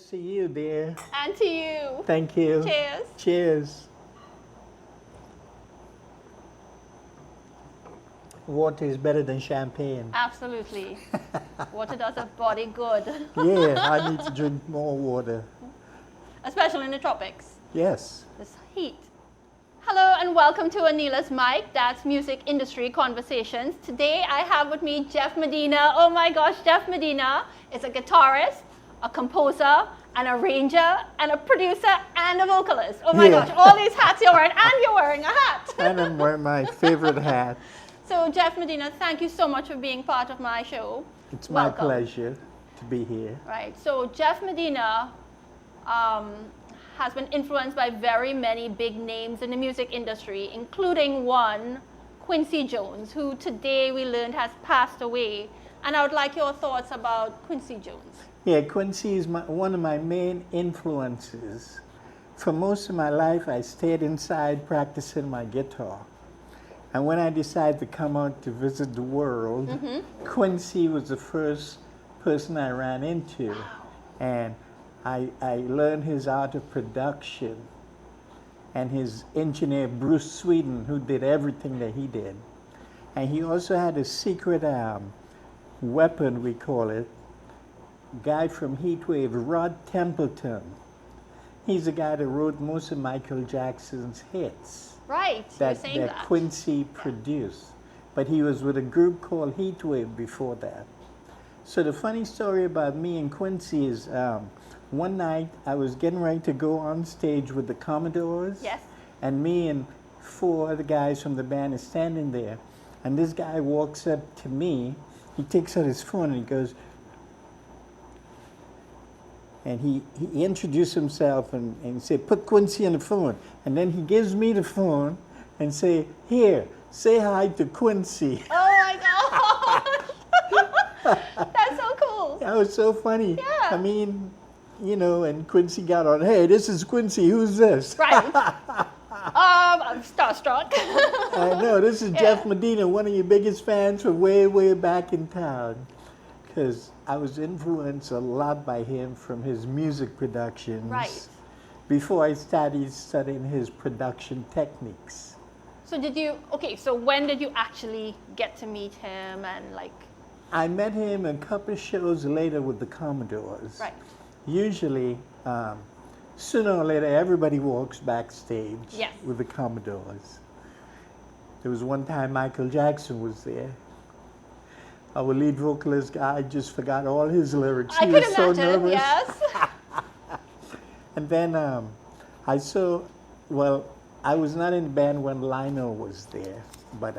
to you, dear. And to you. Thank you. Cheers. Cheers. Water is better than champagne. Absolutely. Water does a body good. Yeah, I need to drink more water. Especially in the tropics. Yes. This heat. Hello and welcome to Aneela's Mic. That's Music Industry Conversations. Today I have with me Jeff Medina. Oh my gosh, Jeff Medina is a guitarist, a composer, an arranger, and a producer, and a vocalist. Oh my gosh, all these hats you're wearing, and you're wearing a hat. And I'm wearing my favorite hat. So Jeff Medina, thank you so much for being part of my show. It's my pleasure to be here. Right, so Jeff Medina has been influenced by very many big names in the music industry, including one, Quincy Jones, who today we learned has passed away. And I would like your thoughts about Quincy Jones. Yeah, Quincy is one of my main influences. For most of my life, I stayed inside practicing my guitar. And when I decided to come out to visit the world, Quincy was the first person I ran into. And I learned his art of production and his engineer, Bruce Sweden, who did everything that he did. And he also had a secret weapon, we call it, guy from Heatwave, Rod Templeton. He's the guy that wrote most of Michael Jackson's hits. Right, you're saying that. Quincy produced. But he was with a group called Heatwave before that. So the funny story about me and Quincy is one night I was getting ready to go on stage with the Commodores. Yes. And me and four other guys from the band is standing there. And this guy walks up to me. He takes out his phone and he goes, and he introduced himself and he said, put Quincy on the phone. And then he gives me the phone and say, here, say hi to Quincy. Oh my God. That's so cool. That was so funny. Yeah. I mean, you know, and Quincy got on, hey, this is Quincy, who's this? Right. I'm starstruck. I know, this is Jeff Medina, one of your biggest fans from way, way back in town. Because I was influenced a lot by him from his music productions. Right. Before I started studying his production techniques. So so when did you actually get to meet him and like? I met him a couple of shows later with the Commodores. Right. Usually, sooner or later, everybody walks backstage with the Commodores. There was one time Michael Jackson was there. Our lead vocalist guy just forgot all his lyrics. He was so nervous. Yes. And then I was not in the band when Lionel was there, but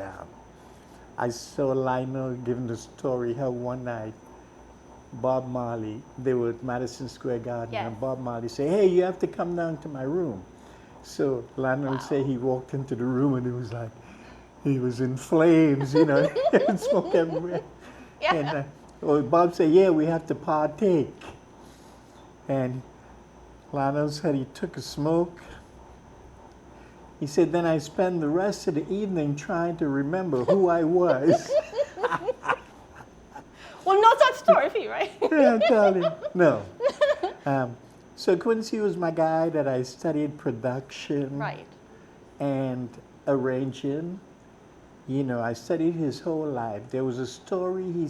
I saw Lionel giving the story how one night Bob Marley, they were at Madison Square Garden, and Bob Marley said, hey, you have to come down to my room. So Lionel said he walked into the room and it was like, he was in flames, you know, and smoke everywhere. Yeah. And Bob said, yeah, we have to partake. And Lionel said he took a smoke. He said, then I spent the rest of the evening trying to remember who I was. Well, not that story for you, right? Yeah, I'm telling you. No. So Quincy was my guy that I studied production and arranging. You know, I studied his whole life. There was a story he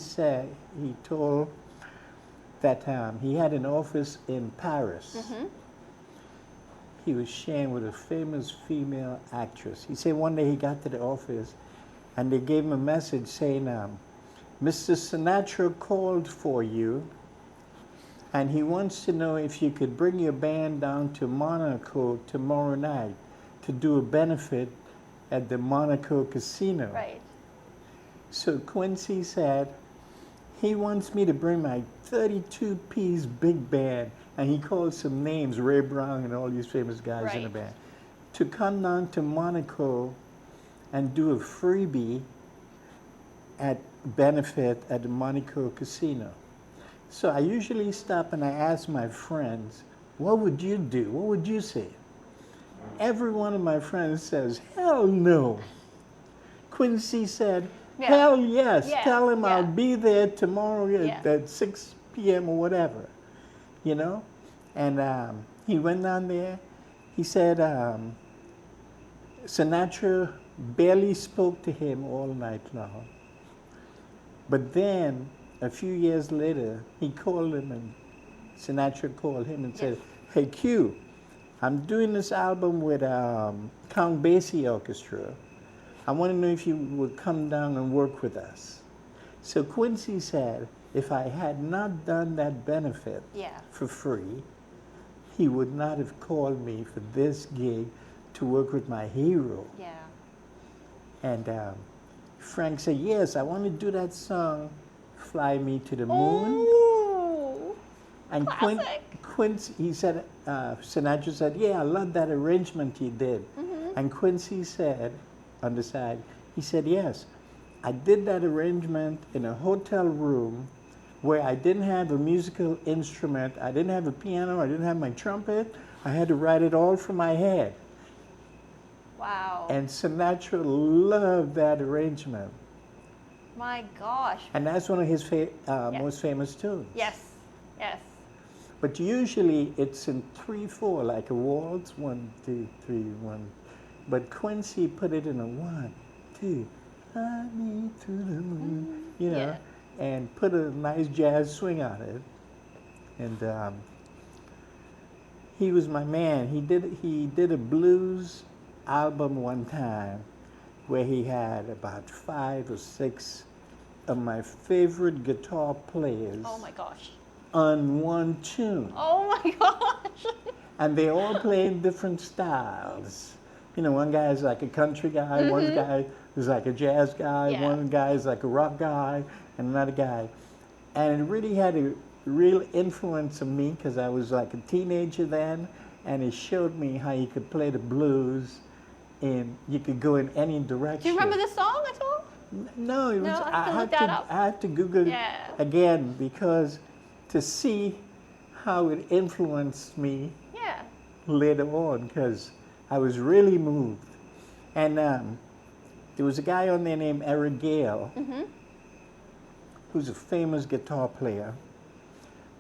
told that he had an office in Paris. He was sharing with a famous female actress. He said one day he got to the office and they gave him a message saying, Mr. Sinatra called for you and he wants to know if you could bring your band down to Monaco tomorrow night to do a benefit at the Monaco casino. Right. So Quincy said, he wants me to bring my 32-piece big band, and he called some names, Ray Brown and all these famous guys in the band, to come down to Monaco and do a freebie at benefit at the Monaco casino. So I usually stop and I ask my friends, what would you do? What would you say? Every one of my friends says, hell no. Quincy said, hell yes. Tell him I'll be there tomorrow at 6 p.m. or whatever, you know? And he went down there. He said Sinatra barely spoke to him all night long. But then, a few years later, he called him, and Sinatra called him and said, "Hey, Q, I'm doing this album with Count Basie Orchestra. I want to know if you would come down and work with us." So Quincy said, if I had not done that benefit for free, he would not have called me for this gig to work with my hero. Yeah. And Frank said, yes, I want to do that song, Fly Me to the Moon. Ooh, and Quincy, he said, Sinatra said, yeah, I love that arrangement you did. And Quincy said, on the side, he said, yes, I did that arrangement in a hotel room where I didn't have a musical instrument, I didn't have a piano, I didn't have my trumpet, I had to write it all from my head. Wow. And Sinatra loved that arrangement. My gosh. And that's one of his most famous tunes. Yes, yes. But usually it's in 3/4, like a waltz, 1, 2, 3, 1. But Quincy put it in a 1, 2, fly me to the moon, you know, and put a nice jazz swing on it. And he was my man. He did a blues album one time where he had about 5 or 6 of my favorite guitar players. Oh my gosh. On one tune. Oh my gosh. And they all play in different styles. You know, one guy is like a country guy, one guy is like a jazz guy, one guy is like a rock guy, and another guy. And it really had a real influence on me because I was like a teenager then, and it showed me how you could play the blues and you could go in any direction. Do you remember the song at all? No, it was, No, I have to Google it again because to see how it influenced me later on, because I was really moved. And there was a guy on there named Eric Gale, who's a famous guitar player.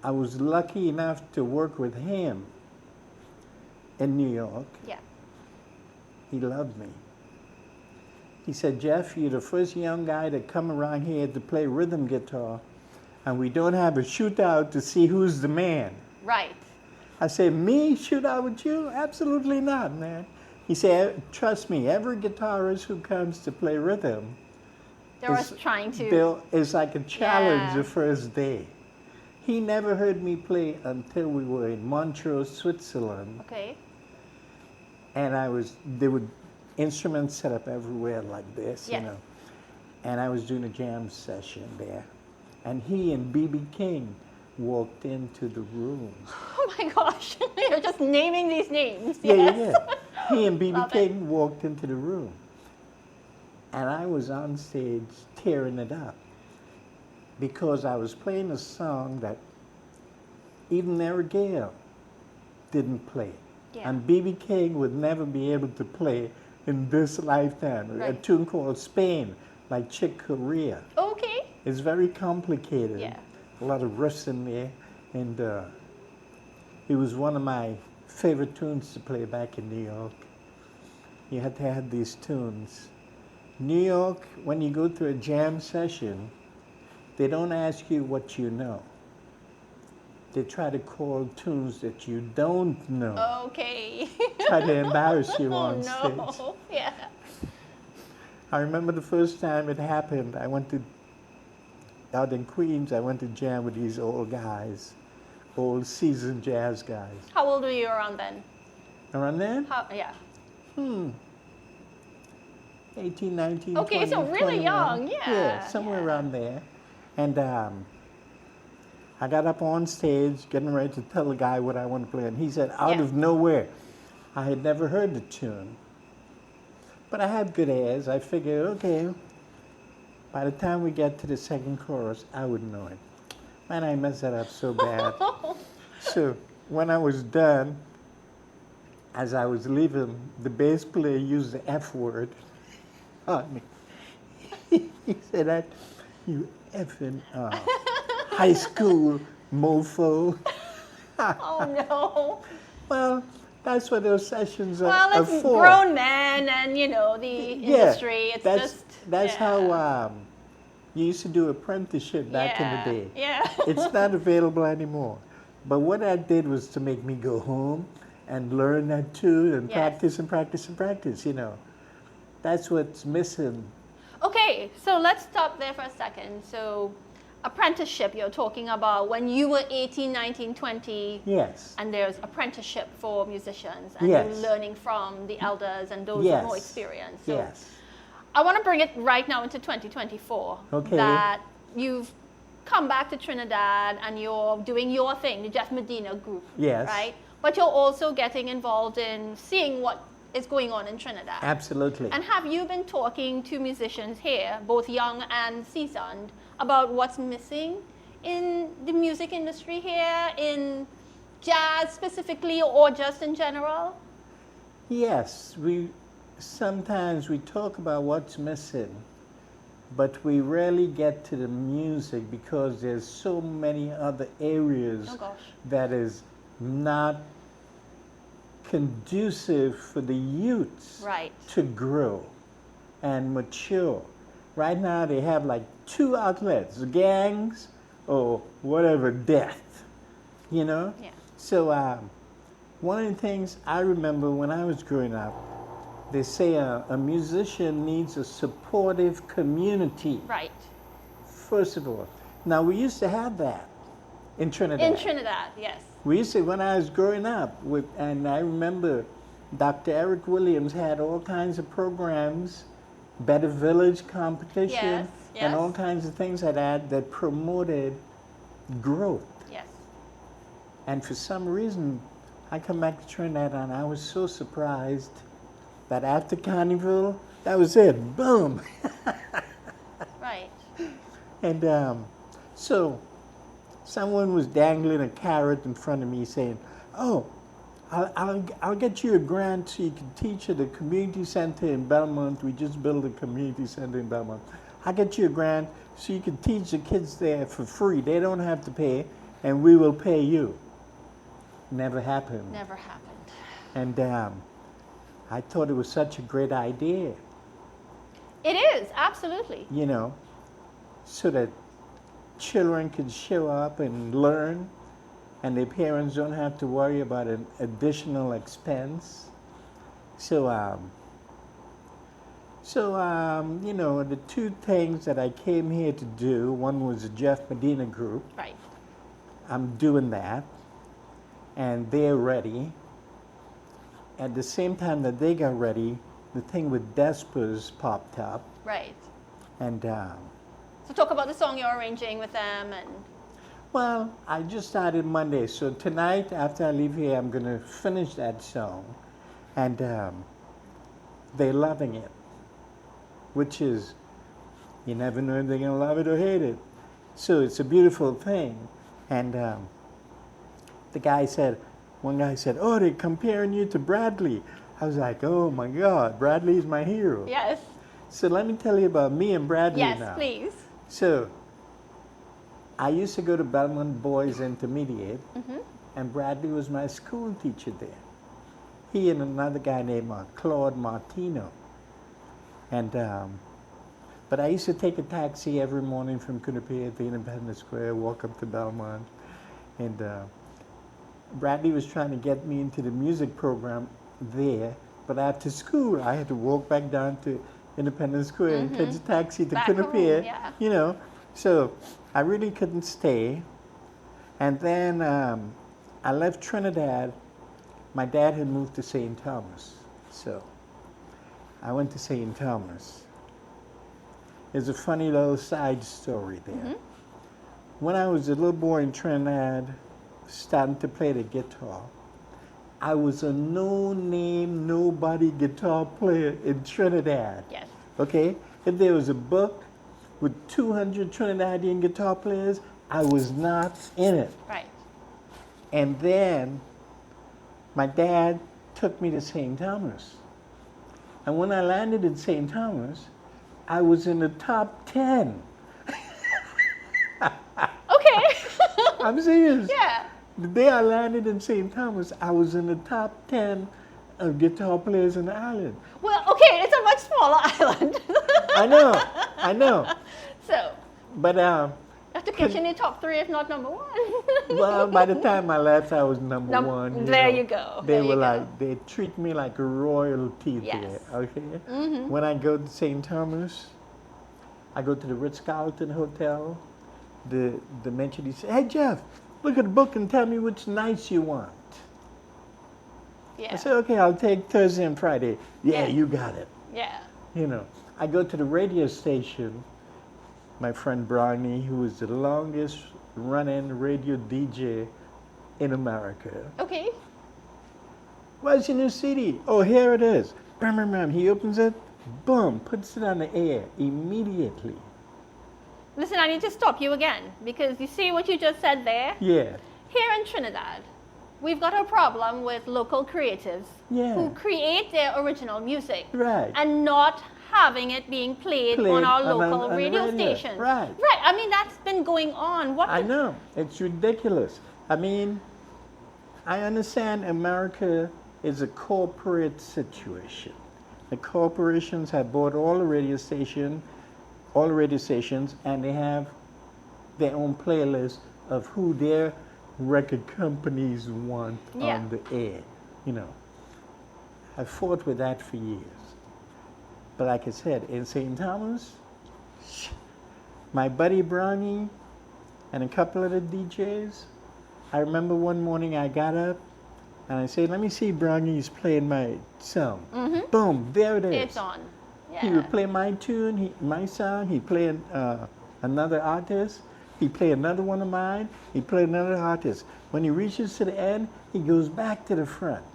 I was lucky enough to work with him in New York. Yeah. He loved me. He said, Jeff, you're the first young guy to come around here to play rhythm guitar, and we don't have a shootout to see who's the man. Right. I said, me shoot out with you? Absolutely not, man. He said, trust me, every guitarist who comes to play rhythm is like a challenge the first day. He never heard me play until we were in Montreux, Switzerland. Okay. And there were instruments set up everywhere like this, you know. And I was doing a jam session there. And he and B.B. King walked into the room. Oh my gosh, you're just naming these names. Yeah. He and B.B. King walked into the room. And I was on stage tearing it up because I was playing a song that even Eric Gale didn't play. Yeah. And B.B. King would never be able to play in this lifetime. Right. A tune called Spain, like Chick Corea. Okay. It's very complicated. Yeah. A lot of riffs in there. And it was one of my favorite tunes to play back in New York. You had to have these tunes. New York, when you go to a jam session, they don't ask you what you know. They try to call tunes that you don't know. Okay. Try to embarrass you on stage. Oh no, yeah. I remember the first time it happened, out in Queens, I went to jam with these old guys, old seasoned jazz guys. How old were you around then? Around then? Yeah. 18, 19, okay, 20, so really 21. young, yeah. Yeah, somewhere around there. And I got up on stage, getting ready to tell the guy what I want to play, and he said, out of nowhere, I had never heard the tune. But I had good ears. I figured, okay, by the time we get to the second chorus, I would know it. Man, I messed that up so bad. So when I was done, as I was leaving, the bass player used the F word on me. He said, that, you effing high school mofo. Oh no. Well, that's what those sessions Well, are it's for. grown men and, you know, the industry. It's that's how you used to do apprenticeship back in the day. Yeah. It's not available anymore. But what I did was to make me go home and learn that too and practice and practice and practice, you know. That's what's missing. Okay, so let's stop there for a second. So apprenticeship you're talking about when you were 18, 19, 20. Yes. And there's apprenticeship for musicians and Yes. you're learning from the elders and those Yes. with more experience. So Yes. I want to bring it right now into 2024. Okay. That you've come back to Trinidad and you're doing your thing, the Jeff Medina group. Yes. Right? But you're also getting involved in seeing what is going on in Trinidad. Absolutely. And have you been talking to musicians here, both young and seasoned, about what's missing in the music industry here, in jazz specifically, or just in general? Yes, sometimes we talk about what's missing, but we rarely get to the music because there's so many other areas that is not conducive for the youths to grow and mature. Right now they have like 2 outlets, gangs or whatever, death, you know? Yeah. So one of the things I remember when I was growing up, they say a musician needs a supportive community. Right. First of all. Now we used to have that in Trinidad. In Trinidad, yes. We used to, when I was growing up, and I remember Dr. Eric Williams had all kinds of programs, Better Village competition, and all kinds of things like that promoted growth. Yes. And for some reason, I come back to Trinidad and I was so surprised that after Carnival, that was it, boom. Right. And so someone was dangling a carrot in front of me saying, oh, I'll get you a grant so you can teach at the community center in Belmont. We just built a community center in Belmont. I'll get you a grant so you can teach the kids there for free. They don't have to pay, and we will pay you. Never happened. Never happened. And I thought it was such a great idea. It is, absolutely. You know, so that children can show up and learn, and their parents don't have to worry about an additional expense. So, you know, the 2 things that I came here to do, one was the Jeff Medina group. Right. I'm doing that, and they're ready. At the same time that they got ready, the thing with Despers popped up. Right. And so talk about the song you're arranging with them. And well, I just started Monday, so tonight after I leave here, I'm going to finish that song, and they're loving it, which is, you never know if they're going to love it or hate it. So it's a beautiful thing. And one guy said, oh, they're comparing you to Bradley. I was like, oh my God, Bradley's my hero. Yes. So let me tell you about me and Bradley now. Yes, please. So I used to go to Belmont Boys Intermediate, and Bradley was my school teacher there. He and another guy named Claude Martino. And but I used to take a taxi every morning from Cunupia to Independence Square, walk up to Belmont, and Bradley was trying to get me into the music program there, but after school I had to walk back down to Independence Square and catch a taxi to Cunupia, you know. So I really couldn't stay. And then I left Trinidad. My dad had moved to St. Thomas, so I went to St. Thomas. There's a funny little side story there. When I was a little boy in Trinidad, starting to play the guitar, I was a no-name, nobody guitar player in Trinidad. Yes. Okay? If there was a book with 200 Trinidadian guitar players, I was not in it. Right. And then my dad took me to St. Thomas. And when I landed in St. Thomas, I was in the top 10. Okay. I'm serious. Yeah. The day I landed in St. Thomas, I was in the top 10 of guitar players in the island. Well, okay, it's a much smaller island. I know. So, but you have to catch in the top 3, if not number 1. Well, by the time I left, I was number 1. There you go. They were like, they treat me like royalty Yes. there. Okay. When I go to St. Thomas, I go to the Ritz-Carlton Hotel. The mention, he said, "Hey Jeff, look at the book and tell me which nights you want." Yeah. I said, "Okay, I'll take Thursday and Friday." Yeah, you got it. Yeah. You know, I go to the radio station. My friend Brownie, who is the longest running radio DJ in America. Okay. "Where's your new CD?" "Oh, here it is." Bam, bam, bam. He opens it, boom, puts it on the air immediately. Listen, I need to stop you again because you see what you just said there? Yeah. Here in Trinidad, we've got a problem with local creatives who create their original music and not having it being played on our local radio station. Right. I mean, that's been going on. I know. It's ridiculous. I mean, I understand America is a corporate situation. The corporations have bought all the radio stations, and they have their own playlist of who their record companies want on the air. You know, I fought with that for years. But like I said, in St. Thomas, my buddy Brownie and a couple of the DJs, I remember one morning I got up and I said, "Let me see Brownie's playing my song." Boom, there it is. It's on. Yeah. He would play my tune, my song. He'd play another artist. He'd play another one of mine. He'd play another artist. When he reaches to the end, he goes back to the front.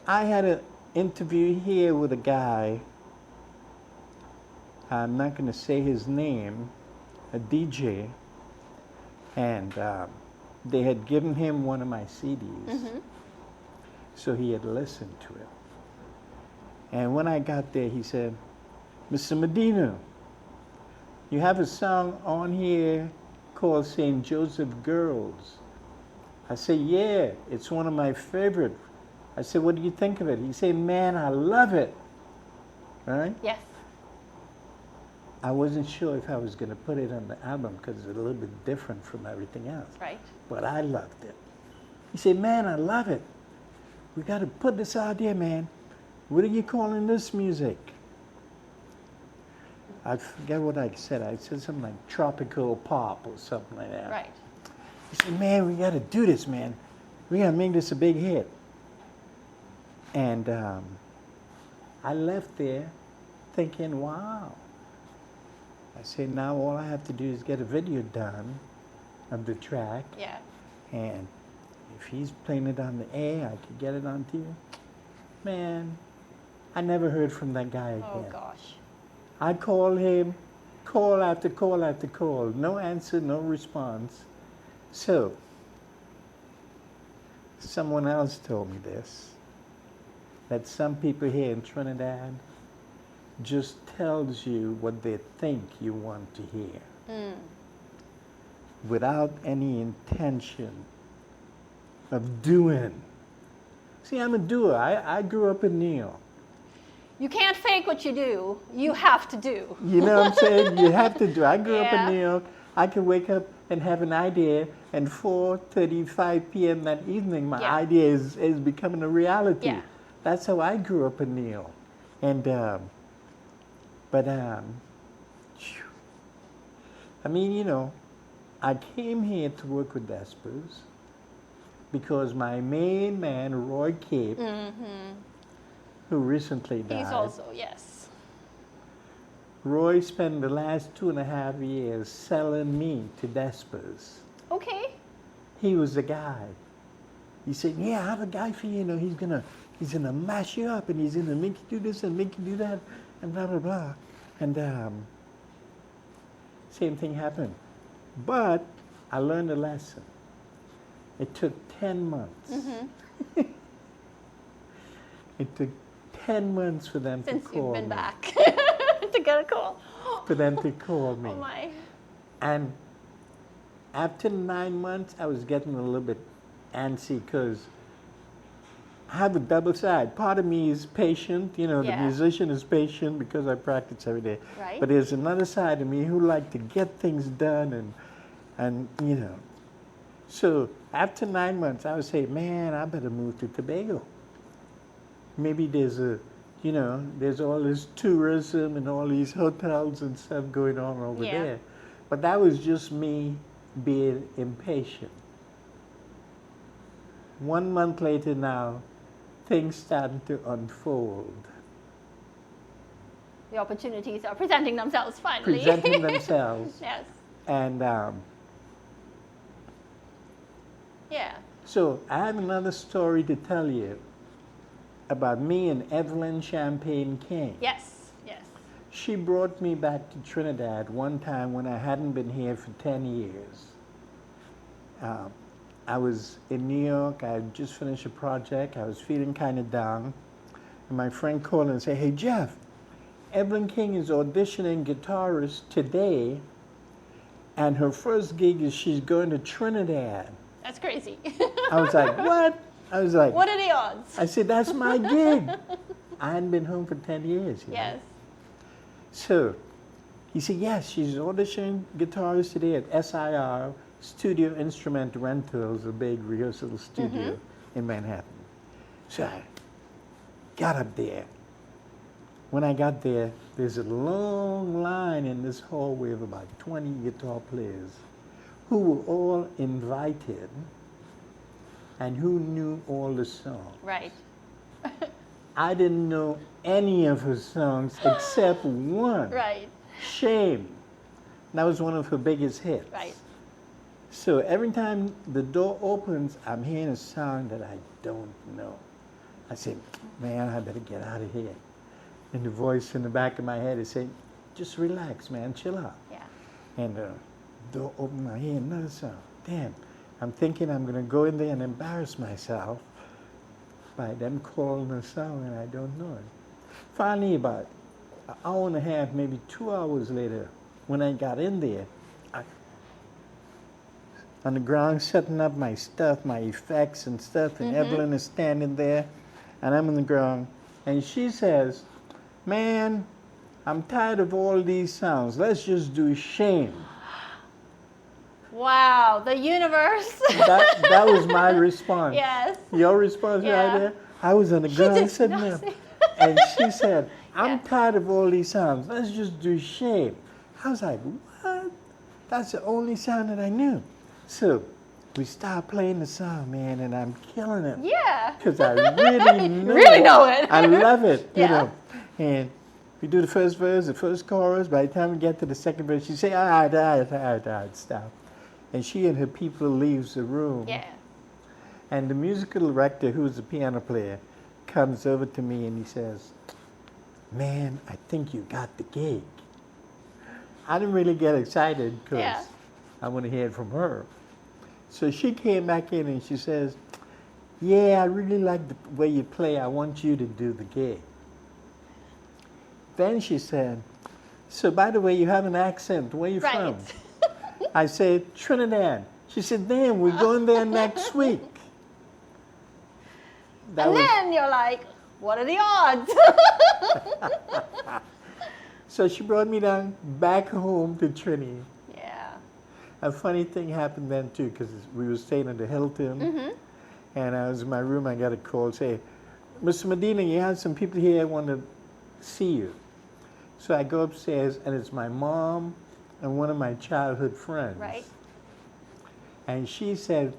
I had an interview here with a guy. I'm not going to say his name, a DJ, and they had given him one of my CDs. So he had listened to it. And when I got there, he said, "Mr. Medina, you have a song on here called St. Joseph Girls." I said, "Yeah, it's one of my favorite." I said, "What do you think of it?" He said, "Man, I love it." Right? Yes. I wasn't sure if I was going to put it on the album because it's a little bit different from everything else. Right. But I loved it. He said, "Man, I love it. We got to put this out there, man. What are you calling this music?" I forget what I said. I said something like tropical pop or something like that. Right. He said, "Man, we got to do this, man. We got to make this a big hit." And I left there thinking, wow. I said, now all I have to do is get a video done of the track. Yeah. And if he's playing it on the air, I could get it on TV. Man, I never heard from that guy again. Oh, gosh. I called him, call after call after call. No answer, no response. So, someone else told me this, that some people here in Trinidad just tells you what they think you want to hear without any intention of doing. See, I'm a doer. I grew up in New York. You can't fake what you do. You have to do. You know what I'm saying? You have to do. I grew up in New York. I could wake up and have an idea, and 4:35 p.m. that evening, my idea is becoming a reality. Yeah. That's how I grew up in New York. And, I mean, you know, I came here to work with Despers because my main man, Roy Cape, who recently died. He's also, yes. Roy spent the last 2.5 years selling me to Despers. Okay. He was the guy. He said, "Yeah, I have a guy for you. You know, he's gonna mash you up, and he's gonna make you do this and make you do that, and blah blah blah." And same thing happened, but I learned a lesson. It took 10 months. It took 10 months for them to call me. Since you've been back to get a call. For them to call me. Oh my. after 9 months, I was getting a little bit antsy because I have a double side. Part of me is patient, the musician is patient because I practice every day. Right. But there's another side of me who like to get things done and So after 9 months, I would say, man, I better move to Tobago. Maybe there's there's all this tourism and all these hotels and stuff going on over there. But that was just me being impatient. 1 month later now, things starting to unfold. The opportunities are presenting themselves finally. Presenting themselves. Yes. And so I have another story to tell you about me and Evelyn Champagne King. Yes, yes. She brought me back to Trinidad one time when I hadn't been here for 10 years. I was in New York. I had just finished a project. I was feeling kind of down. And my friend called and said, hey, Jeff, Evelyn King is auditioning Guitarist today, and her first gig is she's going to Trinidad. That's crazy. I was like, what? I was like, what are the odds? I said, that's my gig. I hadn't been home for 10 years. Yes. So he said, yes, she's auditioning Guitarist today at SIR, Studio Instrument Rentals, a big rehearsal studio in Manhattan. So I got up there. When I got there, there's a long line in this hallway of about 20 guitar players who were all invited and who knew all the songs. Right. I didn't know any of her songs except one. Right. Shame. That was one of her biggest hits. Right. So every time the door opens, I'm hearing a song that I don't know. I say, man, I better get out of here. And the voice in the back of my head is saying, just relax, man, chill out. Yeah. And the door opened, I hear another song. Damn, I'm thinking I'm going to go in there and embarrass myself by them calling a song and I don't know it. Finally, about an hour and a half, maybe 2 hours later, when I got in there, on the ground setting up my stuff, my effects and stuff, and Evelyn is standing there, and I'm on the ground, and she says, man, I'm tired of all these sounds. Let's just do Shame. Wow, the universe. That was my response. Yes. Your response right there? I was on the ground sitting there, and she said, I'm tired of all these sounds. Let's just do Shame. I was like, what? That's the only sound that I knew. So we start playing the song, man, and I'm killing it. Yeah. Because I really know really know it. I love it, you Yeah. know. And we do the first verse, the first chorus. By the time we get to the second verse, she say, all right, stop. And she and her people leaves the room. Yeah. And the musical director, who's the piano player, comes over to me and he says, man, I think you got the gig. I didn't really get excited because I want to hear it from her. So she came back in and she says, yeah, I really like the way you play. I want you to do the gig. Then she said, so by the way, you have an accent. Where are you from? I said, Trinidad. She said, damn, we're going there next week. Then you're like, what are the odds? So she brought me down back home to Trinity. Yeah. A funny thing happened then too, because we were staying at the Hilton, and I was in my room. I got a call say, Mr. Medina, you have some people here that want to see you. So I go upstairs, and it's my mom and one of my childhood friends. Right. And she said,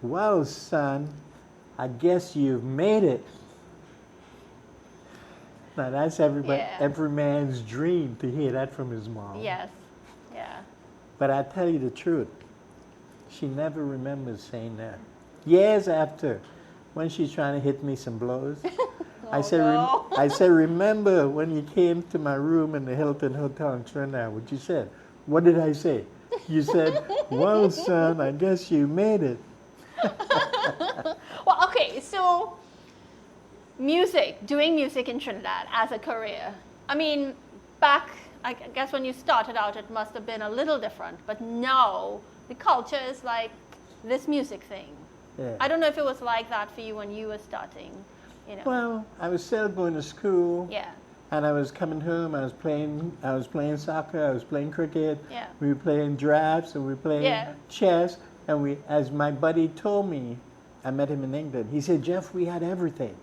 well, son, I guess you've made it. Now that's every man's dream to hear that from his mom. Yes. Yeah. But I tell you the truth, she never remembers saying that. Years after, when she's trying to hit me some blows, I said, remember when you came to my room in the Hilton Hotel in Trinidad, what you said? What did I say? You said, well, son, I guess you made it. Well, okay, so doing music in Trinidad as a career. I mean, back, I guess when you started out, it must have been a little different, but now the culture is like this music thing. Yeah. I don't know if it was like that for you when you were starting, you know. Well, I was still going to school. Yeah. And I was coming home. I was playing soccer. I was playing cricket. Yeah. We were playing drafts, and we were playing chess. And we, as my buddy told me, I met him in England. He said, "Jeff, we had everything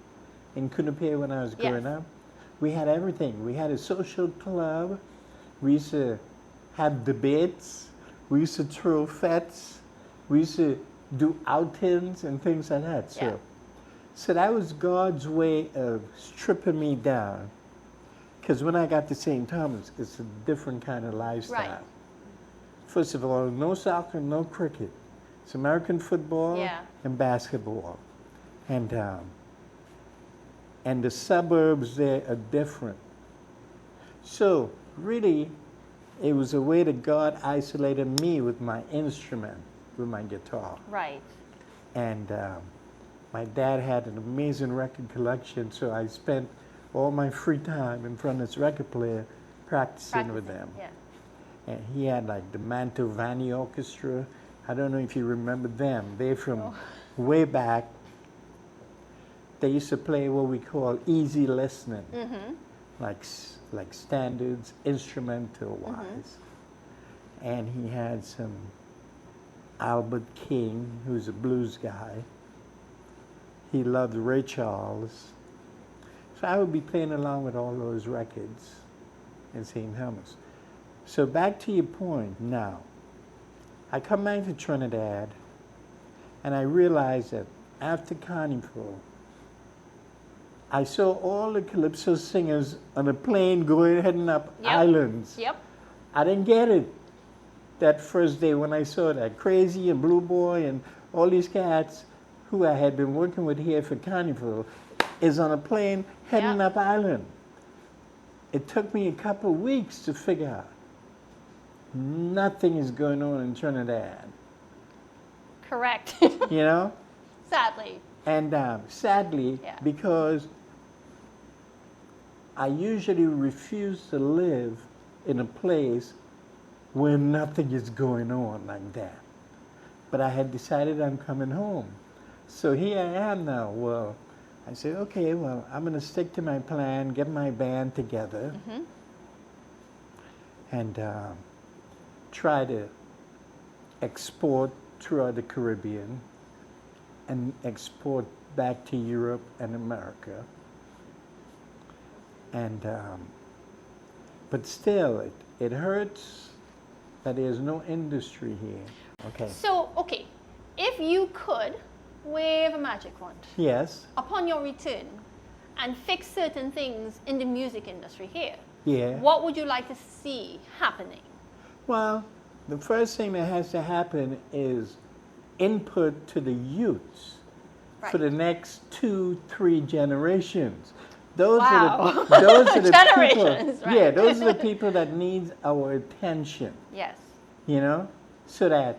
in Cunupia when I was growing up. We had everything. We had a social club. We used to have debates. We used to throw fetes. We used to do outings and things like that." So that was God's way of stripping me down. Because when I got to St. Thomas, it's a different kind of lifestyle. Right. First of all, no soccer, no cricket. It's American football and basketball. And the suburbs there are different. So really, it was a way that God isolated me with my instrument, with my guitar. Right. And my dad had an amazing record collection, so I spent all my free time in front of this record player practicing with them. Yeah. And he had like the Mantovani Orchestra. I don't know if you remember them. They're from way back. They used to play what we call easy listening, like standards, instrumental wise. And he had some Albert King, who's a blues guy. He loved Ray Charles. So I would be playing along with all those records in St. Thomas. So back to your point now. I come back to Trinidad, and I realized that after Carnival, I saw all the Calypso singers on a plane heading up islands. Yep. I didn't get it that first day when I saw that. Crazy and Blue Boy and all these cats who I had been working with here for Carnival is on a plane heading up island. It took me a couple of weeks to figure out nothing is going on in Trinidad. Correct. You know? Sadly. And sadly, because I usually refuse to live in a place where nothing is going on like that. But I had decided I'm coming home. So here I am now. Well, I said, okay, well, I'm going to stick to my plan, get my band together, and try to export throughout the Caribbean and export back to Europe and America. And, but still, it hurts that there's no industry here. Okay. So, okay, if you could wave a magic wand upon your return and fix certain things in the music industry here, what would you like to see happening? Well, the first thing that has to happen is input to the youths for the next 2-3 generations. Those are the generations, people. Yeah, those are the people that need our attention. Yes. You know, so that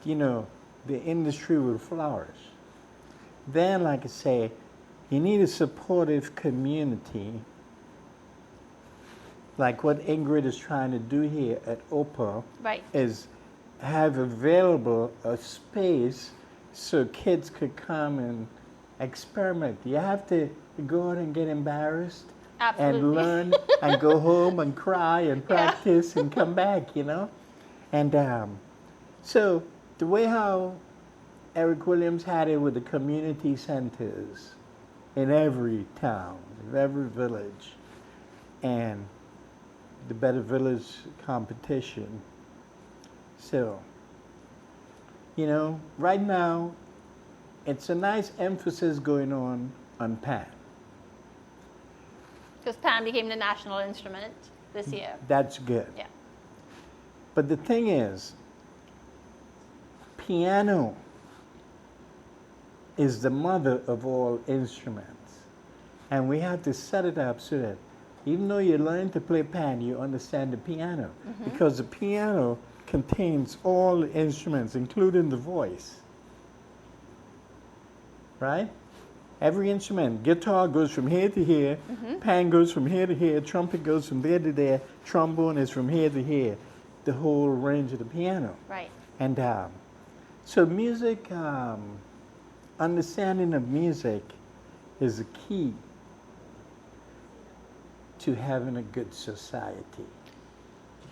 you know the industry will flourish. Then, like I say, you need a supportive community, like what Ingrid is trying to do here at OPA, is have available a space so kids could come and experiment. You have to go out and get embarrassed and learn and go home and cry and practice and come back, you know? And so the way how Eric Williams had it with the community centers in every town, in every village, and the Better Village competition. So, you know, right now, it's a nice emphasis going on Pan. Because Pan became the national instrument this year. That's good. Yeah. But the thing is, piano is the mother of all instruments. And we have to set it up so that even though you learn to play pan, you understand the piano. Because the piano contains all the instruments, including the voice. Right? Every instrument, guitar goes from here to here, pan goes from here to here, trumpet goes from there to there, trombone is from here to here, the whole range of the piano. Right. And so music, understanding of music is the key to having a good society.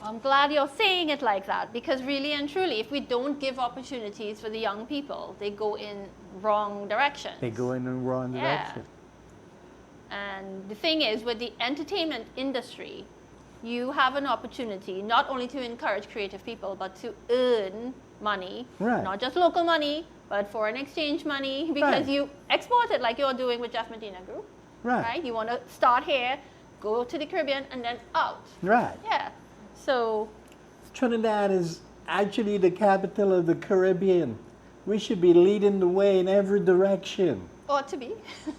I'm glad you're saying it like that, because really and truly, if we don't give opportunities for the young people, they go in wrong directions. They go in the wrong direction. And the thing is, with the entertainment industry, you have an opportunity not only to encourage creative people, but to earn money, not just local money, but foreign exchange money, because you export it like you're doing with Jeff Medina Group. Right? You want to start here, go to the Caribbean, and then out. Right. Yeah. So Trinidad is actually the capital of the Caribbean. We should be leading the way in every direction. Ought to be.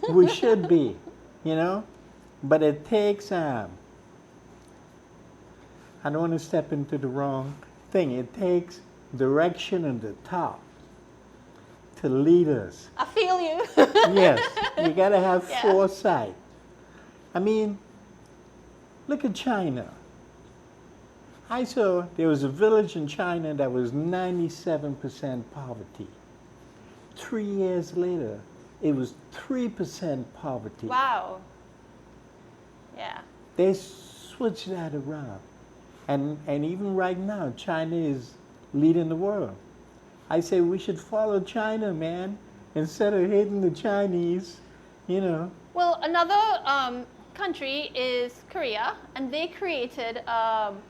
We should be, you know? But it takes, I don't want to step into the wrong thing. It takes direction at the top to lead us. I feel you. Yes, you got to have foresight. I mean, look at China. I saw there was a village in China that was 97% poverty. 3 years later, it was 3% poverty. Wow. Yeah. They switched that around. And even right now, China is leading the world. I say we should follow China, man, instead of hating the Chinese, you know. Well, another country is Korea, and they created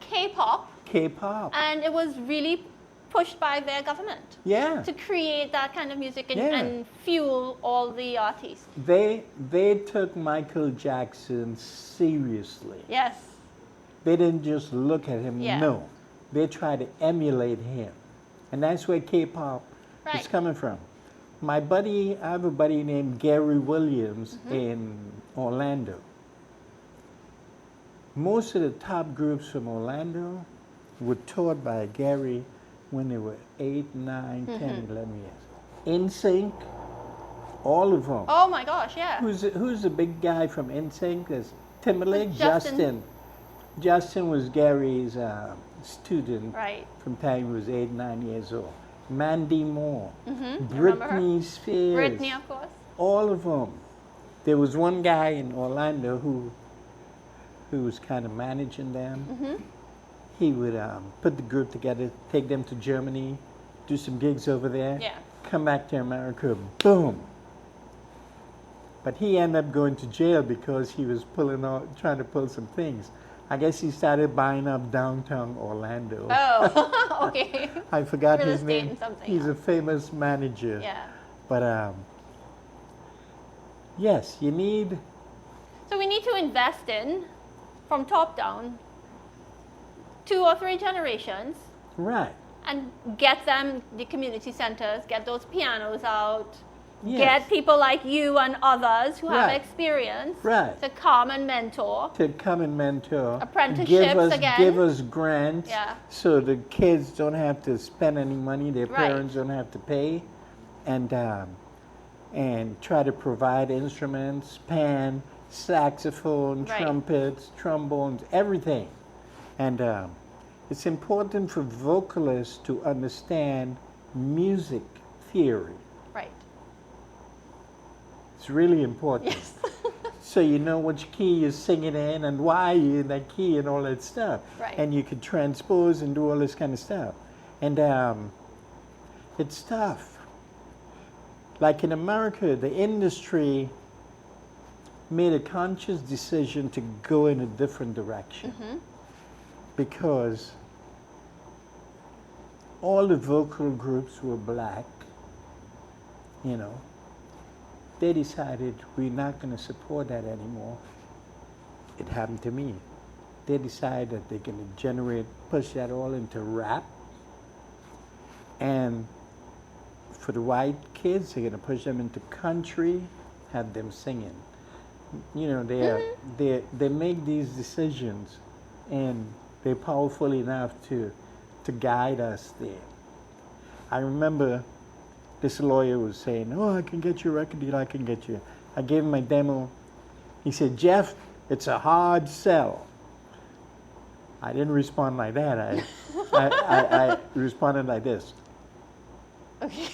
K-pop. K-pop. And it was really pushed by their government. Yeah. To create that kind of music and fuel all the artists. They took Michael Jackson seriously. Yes. They didn't just look at him, no. They tried to emulate him. And that's where K-pop is coming from. I have a buddy named Gary Williams in Orlando. Most of the top groups from Orlando were taught by Gary when they were 8, 9, 10, 11 years. NSYNC, all of them. Oh my gosh, yeah. Who's the big guy from NSYNC? There's Timberlake, Justin. Justin was Gary's student from the time he was 8, 9 years old. Mandy Moore, Britney Spears. Britney, of course. All of them. There was one guy in Orlando who was kind of managing them. He would put the group together, take them to Germany, do some gigs over there, come back to America, boom. But he ended up going to jail because he was trying to pull some things. I guess he started buying up downtown Orlando. Oh, okay. I forgot Real his estate name. and something He's else. a famous manager. Yeah. But yes, you need. So we need to invest in, from top down, 2 or 3 generations. Right. And get them the community centers, get those pianos out. Yes. Get people like you and others who have experience to come and mentor. Apprenticeships Give us grants Yeah. so the kids don't have to spend any money, their parents don't have to pay, and try to provide instruments, pan, saxophone, trumpets, trombones, everything. And it's important for vocalists to understand music theory. Right. It's really important. Yes. So you know which key you're singing in and why you're in that key and all that stuff. Right. And you could transpose and do all this kind of stuff. And it's tough. Like in America, the industry made a conscious decision to go in a different direction. Because all the vocal groups were black, you know. They decided we're not going to support that anymore. It happened to me. They decided that they're going to push that all into rap. And for the white kids, they're going to push them into country, have them singing. You know, they make these decisions, and they're powerful enough to guide us there. I remember this lawyer was saying, oh, I can get you a record deal, I can get you. I gave him my demo. He said, Jeff, it's a hard sell. I didn't respond like that. I responded like this. Okay.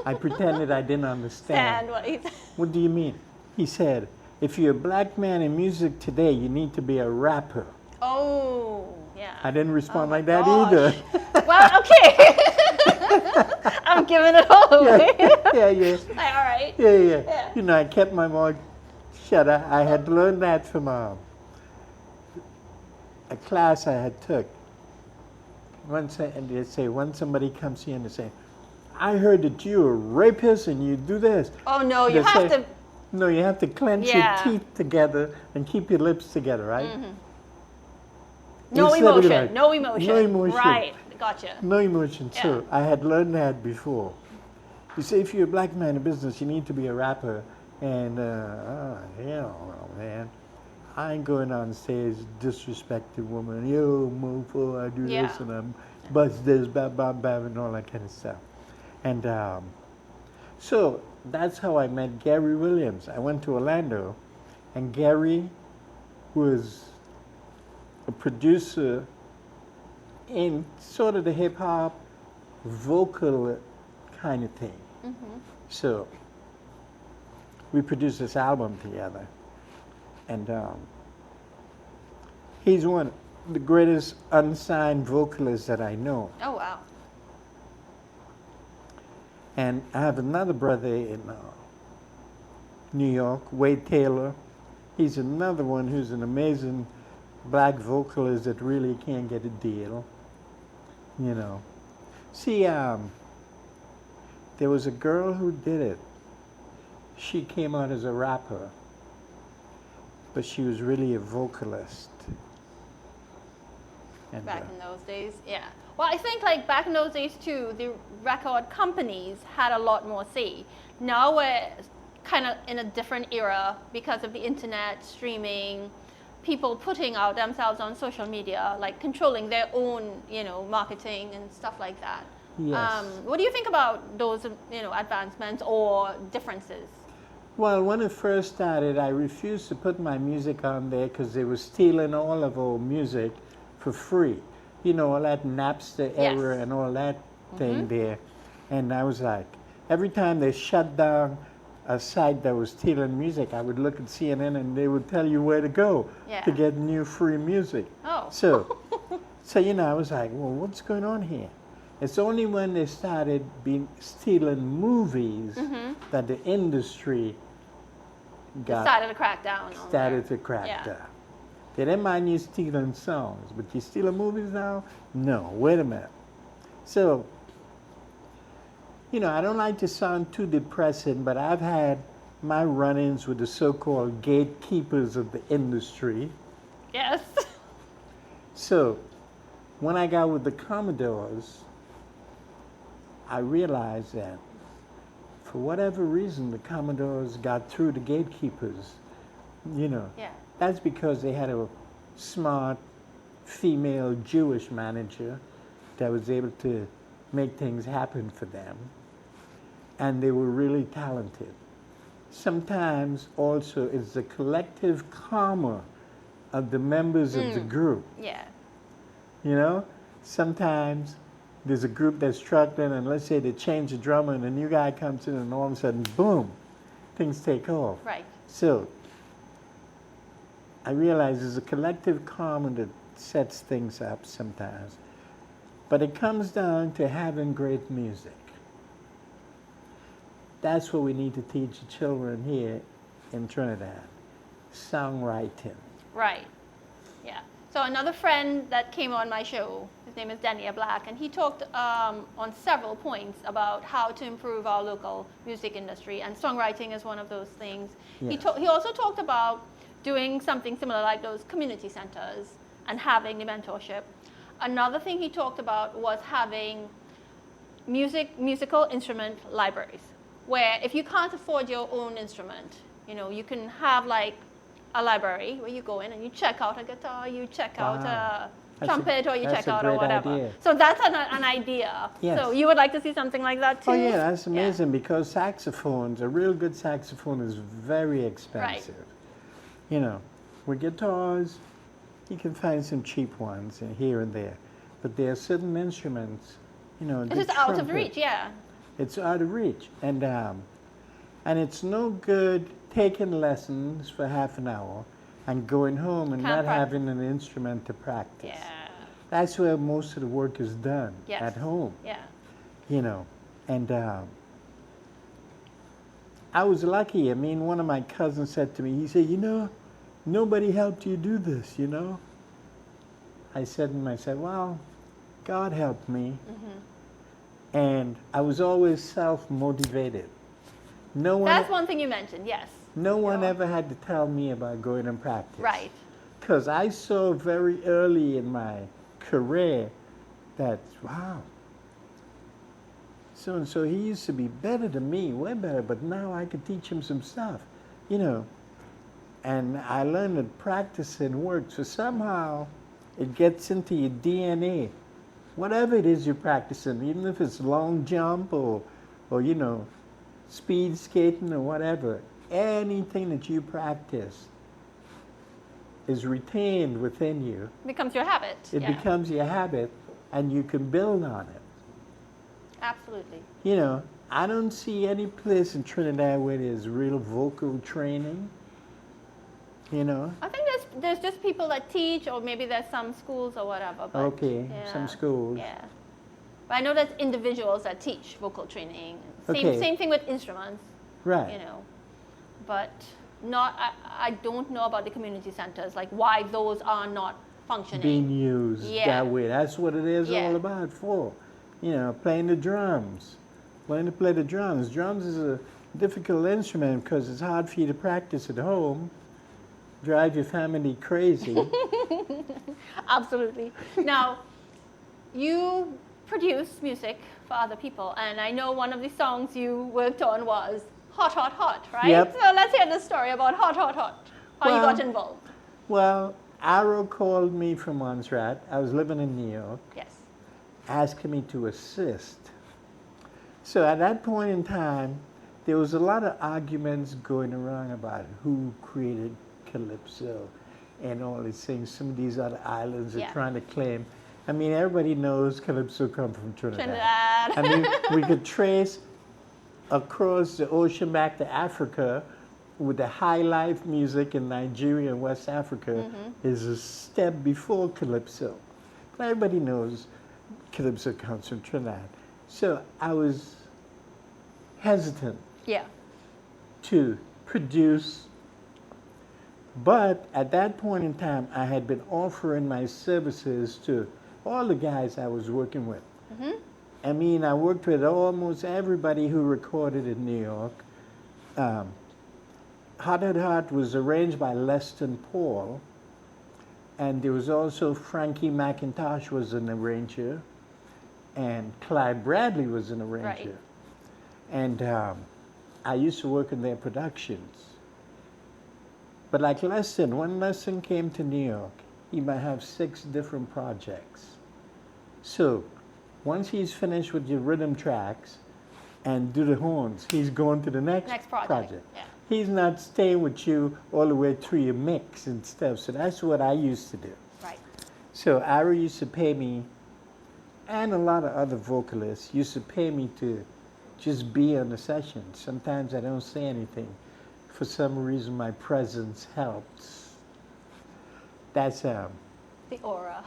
I pretended I didn't understand. What he said. What do you mean? He said, if you're a black man in music today, you need to be a rapper. Oh, yeah. I didn't respond like gosh. that either. Well, okay. I'm giving it all away. Yeah. Like, all right. Yeah. You know, I kept my mouth shut. I had learned that from a class I had took. And they say, when somebody comes here and they say, I heard that you're a rapist and you do this. Oh, no, you They have say, to. No, you have to clench your teeth together and keep your lips together, right? Mm-hmm. No Instead of emotion. like, No emotion. No emotion. Right. Gotcha. No emotion. Yeah. So I had learned that before. You say, if you're a black man in business, you need to be a rapper. And, hell no, man. I ain't going on stage disrespecting woman. Yo, mofo, I do this and I'm bust this, bam, bam, bam, and all that kind of stuff. And so that's how I met Gary Williams. I went to Orlando, and Gary was a producer in sort of the hip hop vocal kind of thing. Mm-hmm. So we produced this album together, and he's one of the greatest unsigned vocalists that I know. Oh, wow. And I have another brother in New York, Wade Taylor. He's another one who's an amazing black vocalist that really can't get a deal, you know. See, there was a girl who did it. She came out as a rapper, but she was really a vocalist. And, back in those days, yeah. Well, I think like back in those days too, the record companies had a lot more say. Now we're kind of in a different era because of the internet, streaming, people putting out themselves on social media, like controlling their own, marketing and stuff like that. Yes. What do you think about those, advancements or differences? Well, when it first started, I refused to put my music on there because they were stealing all of our music for free. You know, all that Napster era and all that thing there. And I was like, every time they shut down a site that was stealing music, I would look at CNN and they would tell you where to go to get new free music. Oh. So, I was like, well, what's going on here? It's only when they started stealing movies that the industry started to crack down. Down. They didn't mind you stealing songs, but you stealing movies now? No, wait a minute. So, I don't like to sound too depressing, but I've had my run-ins with the so-called gatekeepers of the industry. Yes. So, when I got with the Commodores, I realized that for whatever reason, the Commodores got through the gatekeepers, That's because they had a smart female Jewish manager that was able to make things happen for them. And they were really talented. Sometimes also it's the collective karma of the members of the group. Yeah. Sometimes there's a group that's struggling and let's say they change the drummer and a new guy comes in and all of a sudden, boom, things take off. Right. So I realize there's a collective karma that sets things up sometimes. But it comes down to having great music. That's what we need to teach the children here in Trinidad. Songwriting. Right. Yeah. So another friend that came on my show, his name is Daniel Black, and he talked on several points about how to improve our local music industry, and songwriting is one of those things. Yes. He also talked about doing something similar like those community centers and having the mentorship. Another thing he talked about was having musical instrument libraries, where if you can't afford your own instrument, you can have like a library where you go in and you check out a guitar, you check out a trumpet, or you check out or whatever. Idea. So that's an idea. Yes. So you would like to see something like that too? Oh yeah, that's amazing because saxophones, a real good saxophone is very expensive. Right. With guitars, you can find some cheap ones here and there. But there are certain instruments, It is out of reach, It's out of reach. And it's no good taking lessons for half an hour and going home and not having an instrument to practice. Yeah. That's where most of the work is done, at home. Yeah. You know, and I was lucky. I mean, one of my cousins said to me, he said, you know, nobody helped you do this, you know? I said to myself, well, God helped me. Mm-hmm. And I was always self-motivated. That's one thing you mentioned, yes. No one ever had to tell me about going and practice. Right. Because I saw very early in my career that, wow, so he used to be better than me, way better, but now I could teach him some stuff, you know. And I learned that practicing works. So somehow it gets into your DNA. Whatever it is you're practicing, even if it's long jump or you know, speed skating or whatever, anything that you practice is retained within you. It becomes your habit. It becomes your habit, and you can build on it. Absolutely. You know, I don't see any place in Trinidad where there's real vocal training. You know? I think there's just people that teach, or maybe there's some schools or whatever. But okay, some schools. Yeah. But I know there's individuals that teach vocal training. Same thing with instruments. Right. You know. But I don't know about the community centers, like why those are not functioning. Being used that way. That's what it is all about for. You know, playing the drums. Learn to play the drums. Drums is a difficult instrument because it's hard for you to practice at home. Drive your family crazy. Absolutely. Now, you produce music for other people, and I know one of the songs you worked on was Hot, Hot, Hot, right? Yep. So let's hear the story about Hot, Hot, Hot, how you got involved. Well, Arrow called me from Montserrat. I was living in New York. Yes. Asking me to assist. So at that point in time, there was a lot of arguments going around about who created Calypso and all these things. Some of these other islands are trying to claim. I mean, everybody knows Calypso comes from Trinidad. I mean, we could trace across the ocean back to Africa with the high life music in Nigeria and West Africa is a step before Calypso. But everybody knows Calypso comes from Trinidad. So I was hesitant to produce. But at that point in time, I had been offering my services to all the guys I was working with. I mean, I worked with almost everybody who recorded in New York. Hot Hot Hot was arranged by Leston Paul, and there was also Frankie McIntosh was an arranger, and Clyde Bradley was an arranger. Right. And I used to work in their productions. But like Leston, when Leston came to New York, he might have 6 different projects. So once he's finished with your rhythm tracks and do the horns, he's going to the next project. Yeah. He's not staying with you all the way through your mix and stuff. So that's what I used to do. Right. So Ira used to pay me, and a lot of other vocalists used to pay me to just be on the session. Sometimes I don't say anything. For some reason, my presence helps. That's the aura.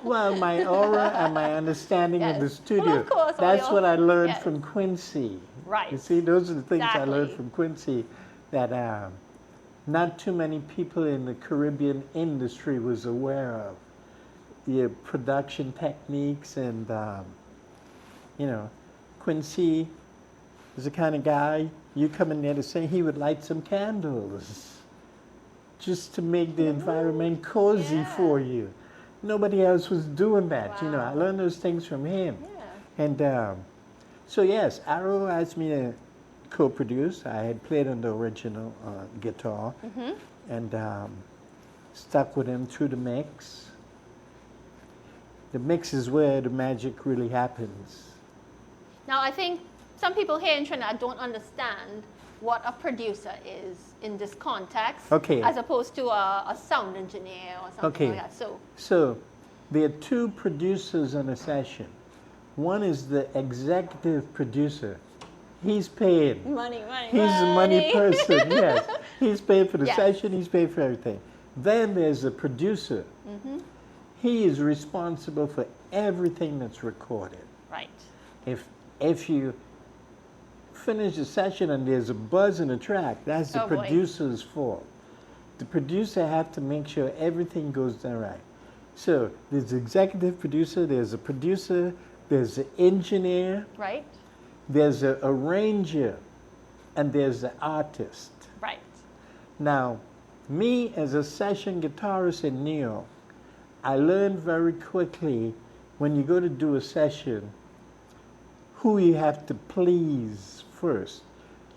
Well, my aura and my understanding of the studio. Well, of course, that's what I learned from Quincy. Right. You see, those are the things I learned from Quincy that not too many people in the Caribbean industry was aware of. The production techniques and, you know, Quincy is the kind of guy, you come in there to say he would light some candles just to make the environment cozy for you. Nobody else was doing that. You know, I learned those things from him. Yeah. And so yes, Arrow asked me to co-produce. I had played on the original guitar and stuck with him through the mix. The mix is where the magic really happens. Now, I think some people here in Trinidad don't understand what a producer is in this context, as opposed to a sound engineer or something like that. So there are 2 producers on a session. One is the executive producer. He's paid. Money. He's a money person, yes. He's paid for the Yes. session, he's paid for everything. Then there's the producer. He is responsible for everything that's recorded. Right. If you finish the session and there's a buzz in the track, that's the Oh, boy. producer's fault. The producer have to make sure everything goes down right. So there's the executive producer, there's a producer, there's the engineer, Right. there's an arranger, and there's the artist. Right. Now, me as a session guitarist in New York, I learned very quickly when you go to do a session, who you have to please first.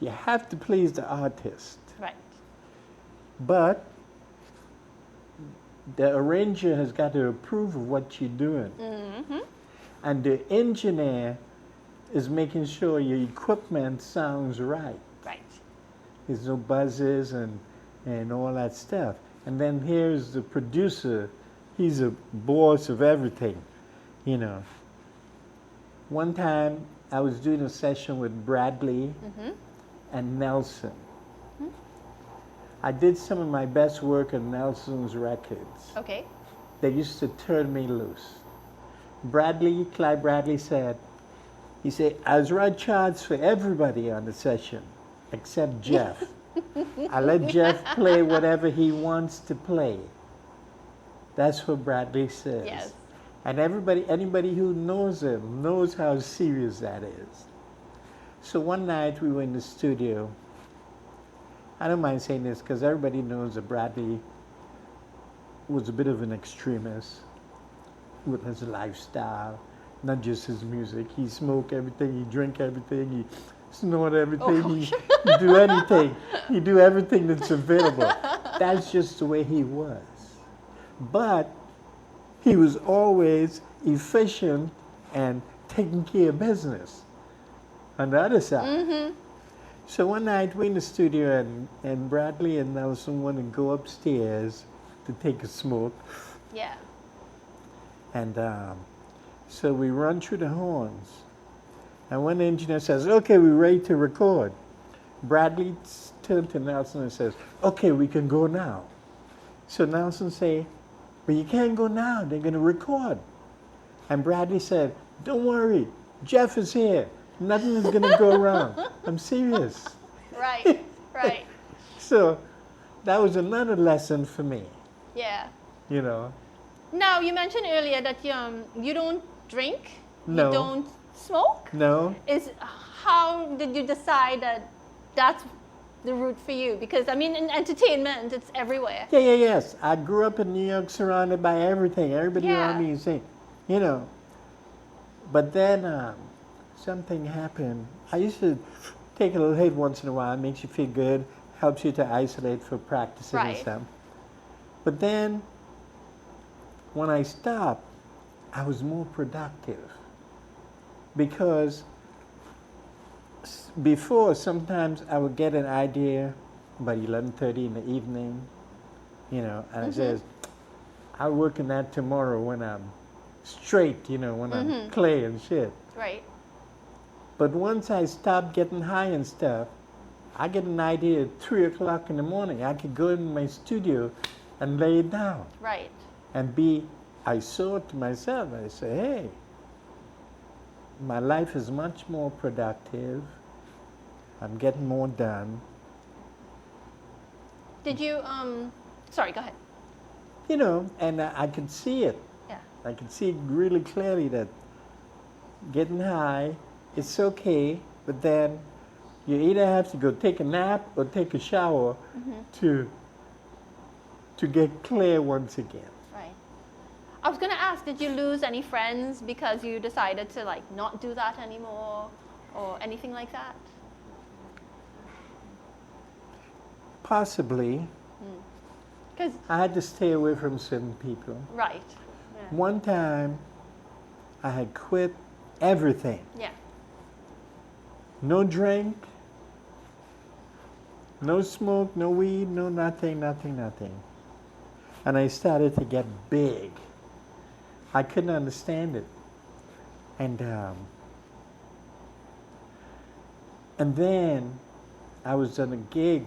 You have to please the artist. Right. But the arranger has got to approve of what you're doing. And the engineer is making sure your equipment sounds right. Right. There's no buzzes and all that stuff. And then here's the producer. He's a boss of everything, you know. One time I was doing a session with Bradley and Nelson. I did some of my best work on Nelson's records. Okay. They used to turn me loose. Clyde Bradley said, I was writing charts for everybody on the session except Jeff. I let Jeff play whatever he wants to play. That's what Bradley says. Yes. And anybody who knows him knows how serious that is. So one night we were in the studio. I don't mind saying this because everybody knows that Bradley was a bit of an extremist with his lifestyle, not just his music. He smoked everything, he drank everything, he snort everything, he do anything. He do everything that's available. That's just the way he was. But he was always efficient and taking care of business on the other side. So one night we're in the studio and Bradley and Nelson want to go upstairs to take a smoke. Yeah. And so we run through the horns. And when the engineer says, okay, we're ready to record, Bradley turned to Nelson and says, okay, we can go now. So Nelson say, but you can't go now, they're going to record. And Bradley said, don't worry, Jeff is here. Nothing is going to go wrong. I'm serious. Right. Right. So that was another lesson for me, Yeah. you know. Now, you mentioned earlier that you don't drink. No. You don't smoke. No. How did you decide that that's the route for you? Because, I mean, in entertainment, it's everywhere. Yes. I grew up in New York surrounded by everything. Everybody around me is saying, you know. But then something happened. I used to take a little hit once in a while. It makes you feel good. Helps you to isolate for practicing and stuff. But then when I stopped, I was more productive. Because before, sometimes I would get an idea about 11:30 in the evening, you know, and I says, I'll work on that tomorrow when I'm straight, you know, when I'm clear and shit. Right. But once I stopped getting high and stuff, I get an idea at 3 o'clock in the morning. I could go in my studio and lay it down. Right. And I saw it to myself. I say, hey, my life is much more productive. I'm getting more done. Did you, sorry, go ahead. You know, and I could see it. Yeah. I could see really clearly that getting high, it's okay, but then you either have to go take a nap or take a shower to get clear once again. Right. I was going to ask, did you lose any friends because you decided to like not do that anymore or anything like that? Possibly. Because I had to stay away from certain people. right. Yeah. One time, I had quit everything. Yeah. No drink, no smoke, no weed, no nothing. And I started to get big. I couldn't understand it. And then I was on a gig,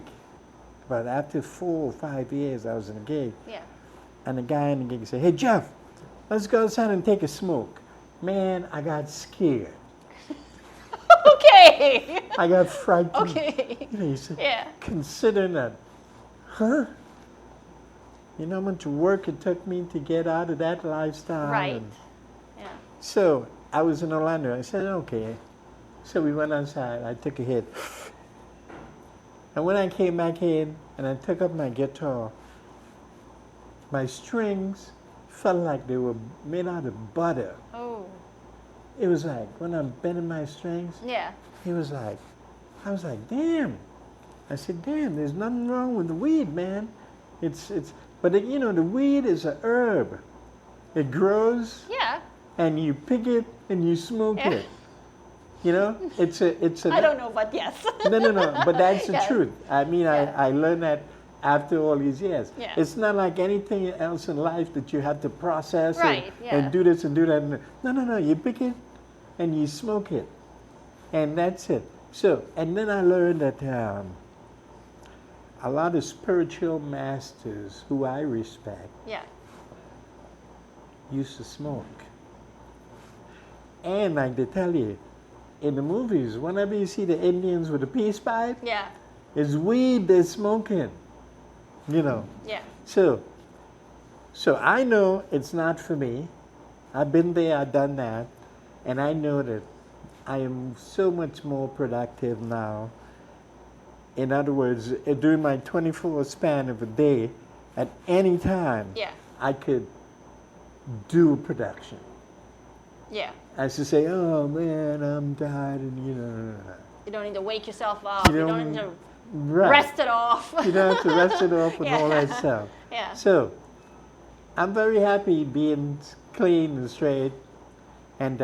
but after 4 or 5 years, I was in a gig. Yeah. And the guy in the gig said, "Hey, Jeff, let's go outside and take a smoke." Man, I got scared. Okay. I got frightened. Okay. You know, he said, Yeah. consider that, huh? You know how much work it took me to get out of that lifestyle? Right. And Yeah. so I was in Orlando. I said, okay. So we went outside. I took a hit. And when I came back in and I took up my guitar, my strings felt like they were made out of butter. Oh. It was like, when I'm bending my strings, Yeah. it was like, I was like, damn. I said, damn, there's nothing wrong with the weed, man. But you know, the weed is a herb. It grows. Yeah. And you pick it and you smoke Yeah. it. You know, it's a. I don't know, but yes. No. But that's the Yes. truth. I mean, Yeah. I learned that after all these years. Yeah. It's not like anything else in life that you have to process Right, yeah. and do this and do that. No. You pick it and you smoke it, and that's it. So, and then I learned that a lot of spiritual masters who I respect Yeah. used to smoke. And like they tell you, in the movies, whenever you see the Indians with the peace pipe, Yeah. it's weed they're smoking. You know. Yeah. So I know it's not for me. I've been there, I've done that, and I know that I am so much more productive now. In other words, during my 24 span of a day, at any time, Yeah. I could do production. Yeah. As to say, oh man, I'm tired, and you know. You don't need to wake yourself up. You don't need to Right. rest it off. You don't have to rest it off and all that Yeah. stuff. Yeah. So, I'm very happy being clean and straight. And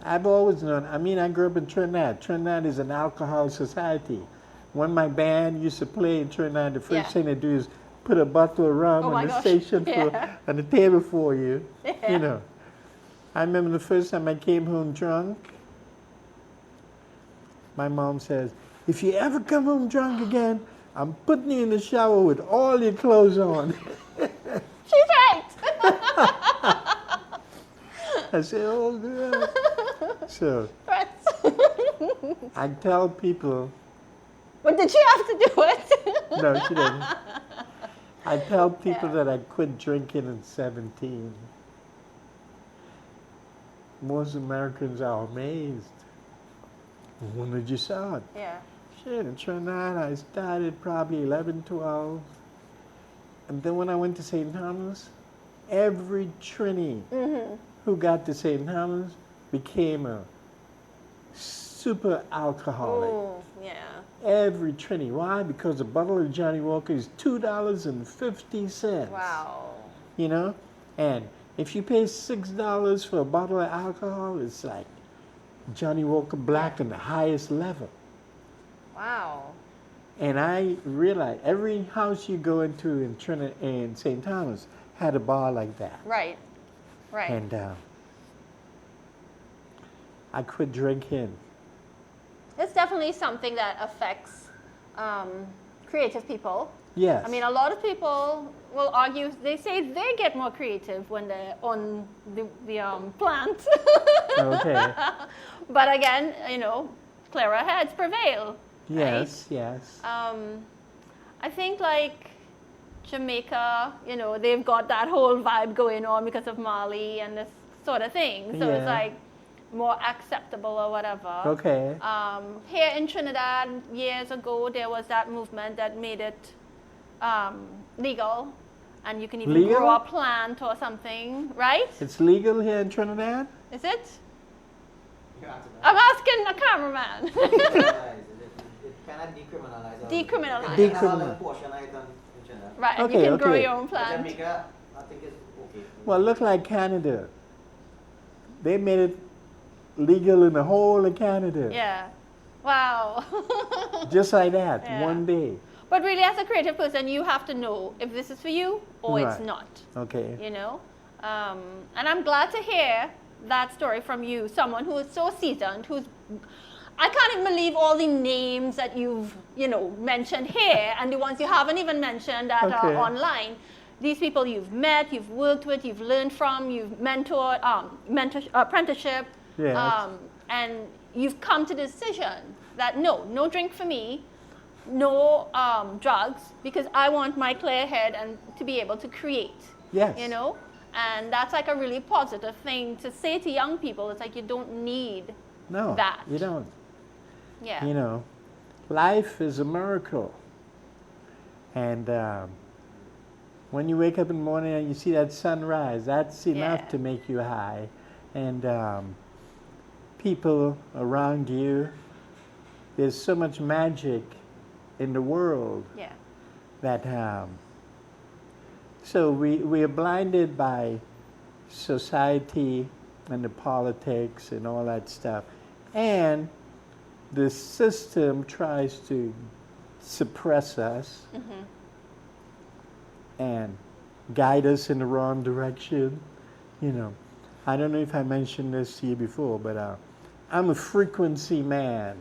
I've always known, I mean, I grew up in Trinidad. Trinidad is an alcohol society. When my band used to play in Trinidad, the first Yeah. thing they do is put a bottle of rum Oh my on the gosh. station Yeah. on the table for you. Yeah. You know. I remember the first time I came home drunk, my mom says, "If you ever come home drunk again, I'm putting you in the shower with all your clothes on." She's right. I said, "Oh, girl." So I tell people, But did she have to do it? no, she didn't. I tell people Yeah. that I quit drinking at 17. Most Americans are amazed. When did you start? Yeah. Shit, in Trinidad, I started probably 11, 12. And then when I went to St. Thomas, every Trini who got to St. Thomas became a super alcoholic. Oh, yeah. Every Trini. Why? Because a bottle of Johnny Walker is $2.50. Wow. You know? And if you pay $6 for a bottle of alcohol, it's like Johnny Walker Black on the highest level. Wow. And I realized every house you go into in Trinidad and St. Thomas had a bar like that. Right. Right. And I quit drinking. It's definitely something that affects creative people. Yes. I mean, a lot of people will argue, they say they get more creative when they're on the plant. Okay. But again, you know, clearer heads prevail. Yes, right? yes. I think like Jamaica, you know, they've got that whole vibe going on because of Mali and this sort of thing. So it's Yeah. like more acceptable or whatever. Okay. Here in Trinidad, years ago, there was that movement that made it legal, and you can even Legal? grow a plant or something, right? It's legal here in Trinidad? Is it? You answer that. I'm asking a cameraman. It cannot decriminalize. Decriminalize. Decriminalize. Portion of it in China. Right, and Okay, you can grow okay. your own But plant. Jamaica, I think it's okay. Well, look like Canada. They made it legal in the whole of Canada. Yeah. Wow. Just like that, Yeah. one day. But really, as a creative person, you have to know if this is for you or it's Right. not. Okay. You know? And I'm glad to hear that story from you, someone who is so seasoned, I can't even believe all the names that you've, mentioned here and the ones you haven't even mentioned that are online. These people you've met, you've worked with, you've learned from, you've mentored, apprenticeship, Yes. and you've come to the decision that no drink for me, no drugs, because I want my clear head and to be able to create. Yes. And that's like a really positive thing to say to young people. It's like you don't need that. You don't. Yeah. Life is a miracle. And when you wake up in the morning and you see that sunrise, that's enough to make you high. And people around you, there's so much magic in the world that so we are blinded by society and the politics and all that stuff. And the system tries to suppress us and guide us in the wrong direction. I don't know if I mentioned this to you before, but I'm a frequency man.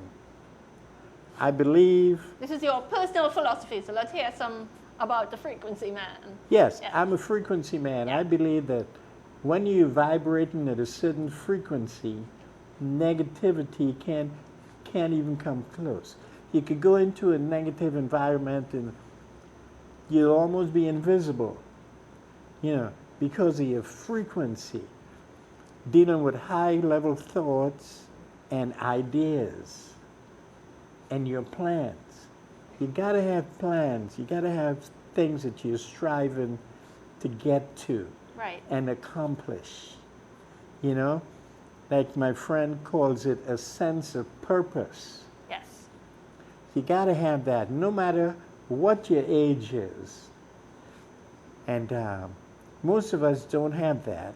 I believe... This is your personal philosophy, so let's hear some about the frequency man. Yes, I'm a frequency man. I believe that when you're vibrating at a certain frequency, negativity can't even come close. You could go into a negative environment and you'll almost be invisible, because of your frequency, dealing with high-level thoughts and ideas and your plans. You got to have plans. You got to have things that you're striving to get to and accomplish, Like my friend calls it a sense of purpose. Yes. You got to have that, no matter what your age is. And most of us don't have that.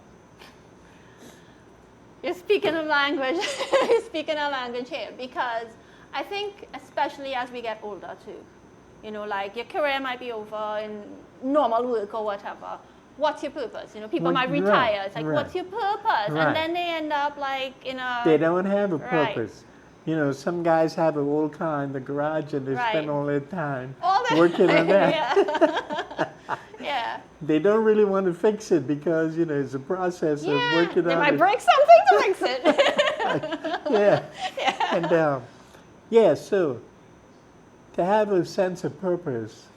You're speaking a language. You're speaking a language here, because I think, especially as we get older too, like your career might be over in normal work or whatever. What's your purpose? People might retire. It's like, what's your purpose? And then they end up like in a... They don't have a purpose. Some guys have an old car in the garage and they spend all their time working on that. They don't really want to fix it because, it's a process of working on it. They might break something to fix it. And, so to have a sense of purpose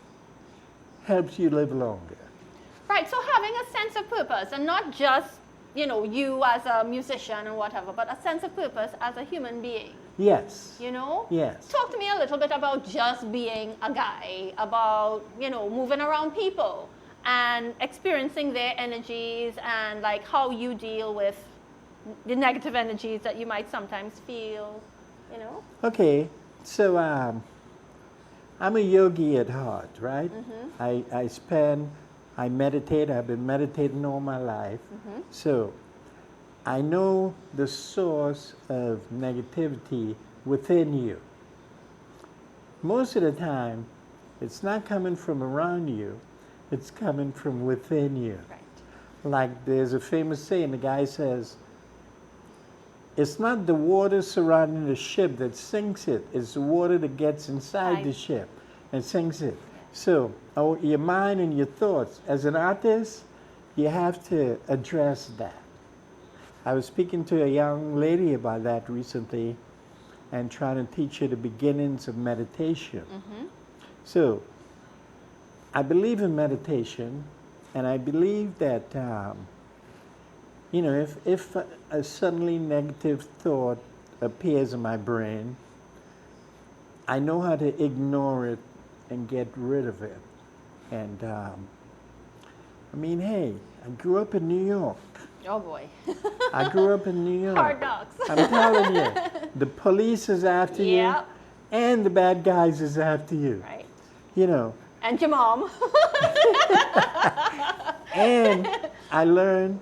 helps you live longer. Right, so having a sense of purpose, and not just, you as a musician or whatever, but a sense of purpose as a human being. Yes. Yes. Talk to me a little bit about just being a guy, about, moving around people and experiencing their energies and like how you deal with the negative energies that you might sometimes feel, Okay, so I'm a yogi at heart, right? I meditate. I've been meditating all my life. So I know the source of negativity within you. Most of the time, it's not coming from around you. It's coming from within you. Right. Like there's a famous saying, the guy says, it's not the water surrounding the ship that sinks it. It's the water that gets inside the ship and sinks it. So your mind and your thoughts, as an artist, you have to address that. I was speaking to a young lady about that recently and trying to teach her the beginnings of meditation. So I believe in meditation, and I believe that, if a suddenly negative thought appears in my brain, I know how to ignore it and get rid of it. And hey, I grew up in New York. Oh boy. I grew up in New York. Hard knocks. I'm telling you, the police is after you, and the bad guys is after you. Right. And your mom. And I learned,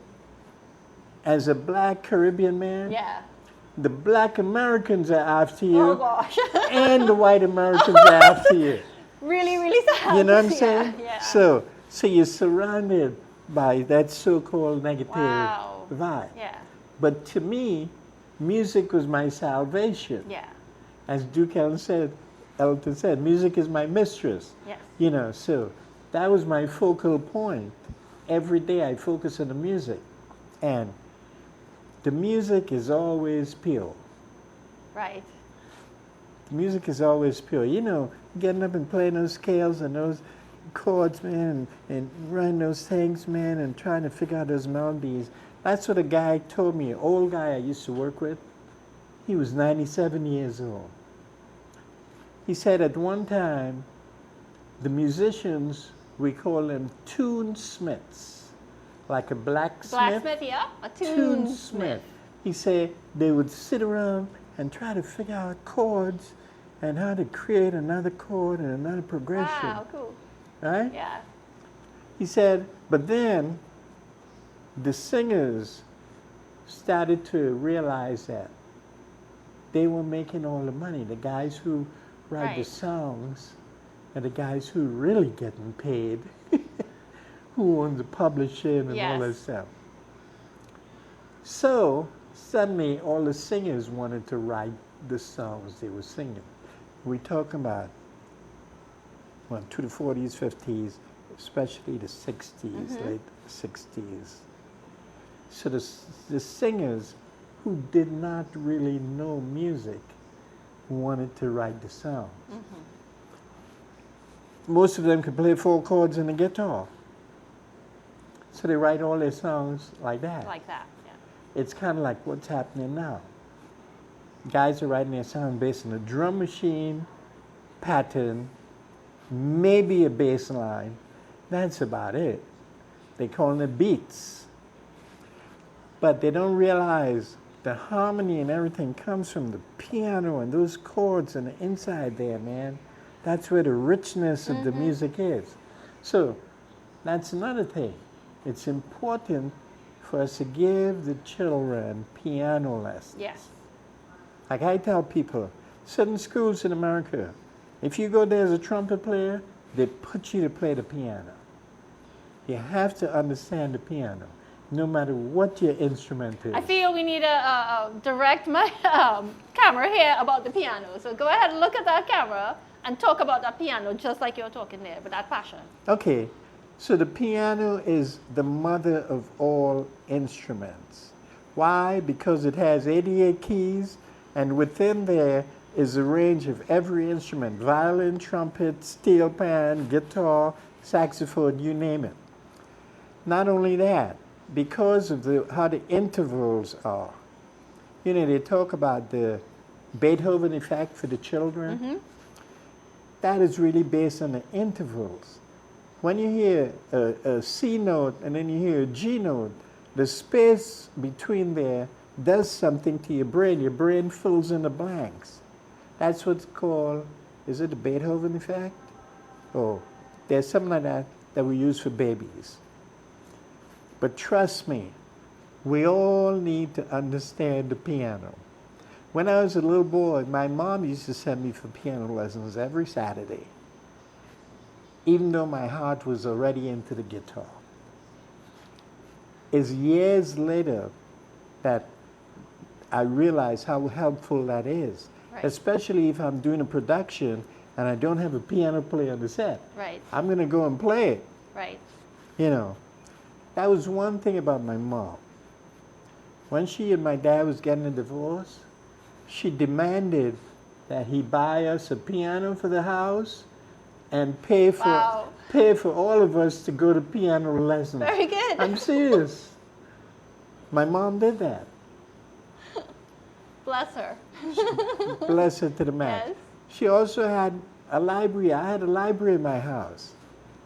as a black Caribbean man, the black Americans are after you. Oh gosh. And the white Americans are after you. Really, really sad. You know what I'm saying? Yeah. So you're surrounded by that so-called negative vibe. Yeah. But to me, music was my salvation. Yeah. As Duke Ellington said, music is my mistress. Yes. You know, so that was my focal point. Every day I focus on the music. And the music is always pure. Right. The music is always pure. You know, getting up and playing those scales and those chords, man, and writing those things, man, and trying to figure out those melodies. That's what a guy told me, an old guy I used to work with. He was 97 years old. He said at one time, the musicians, we call them tunesmiths, like a blacksmith. Blacksmith, yeah, a tunesmith. He said they would sit around and try to figure out chords and how to create another chord and another progression. Wow, cool. Right? Yeah. He said, but then the singers started to realize that they were making all the money. The guys who write the songs and the guys who really getting paid, who own the publishing and all that stuff. So suddenly all the singers wanted to write the songs they were singing. We're talking about, well, to the 40s, 50s, especially the 60s, late 60s. So the singers who did not really know music wanted to write the songs. Most of them could play 4 chords on the guitar. So they write all their songs like that. Like that, yeah. It's kind of like what's happening now. Guys are writing their song based on a drum machine pattern, maybe a bass line. That's about it. They call it beats. But they don't realize the harmony and everything comes from the piano and those chords and the inside there, man. That's where the richness of the music is. So that's another thing. It's important for us to give the children piano lessons. Yes. Like I tell people, certain schools in America, if you go there as a trumpet player, they put you to play the piano. You have to understand the piano, no matter what your instrument is. I feel we need to direct my camera here about the piano. So go ahead and look at that camera and talk about that piano just like you're talking there, with that passion. Okay, so the piano is the mother of all instruments. Why? Because it has 88 keys, and within there is a range of every instrument: violin, trumpet, steel pan, guitar, saxophone, you name it. Not only that, because of how the intervals are. You know, they talk about the Beethoven effect for the children. That is really based on the intervals. When you hear a C note and then you hear a G note, the space between there does something to your brain. Your brain fills in the blanks. That's what's called, is it the Beethoven effect? Oh, there's something like that that we use for babies. But trust me, we all need to understand the piano. When I was a little boy, my mom used to send me for piano lessons every Saturday, even though my heart was already into the guitar. It's years later that I realized how helpful that is, especially if I'm doing a production and I don't have a piano player on the set. I'm going to go and play it. You know, that was one thing about my mom. When she and my dad was getting a divorce, she demanded that he buy us a piano for the house and pay for all of us to go to piano lessons. Very good. I'm serious. My mom did that. Bless her. Bless her to the max. Yes. She also had a library. I had a library in my house.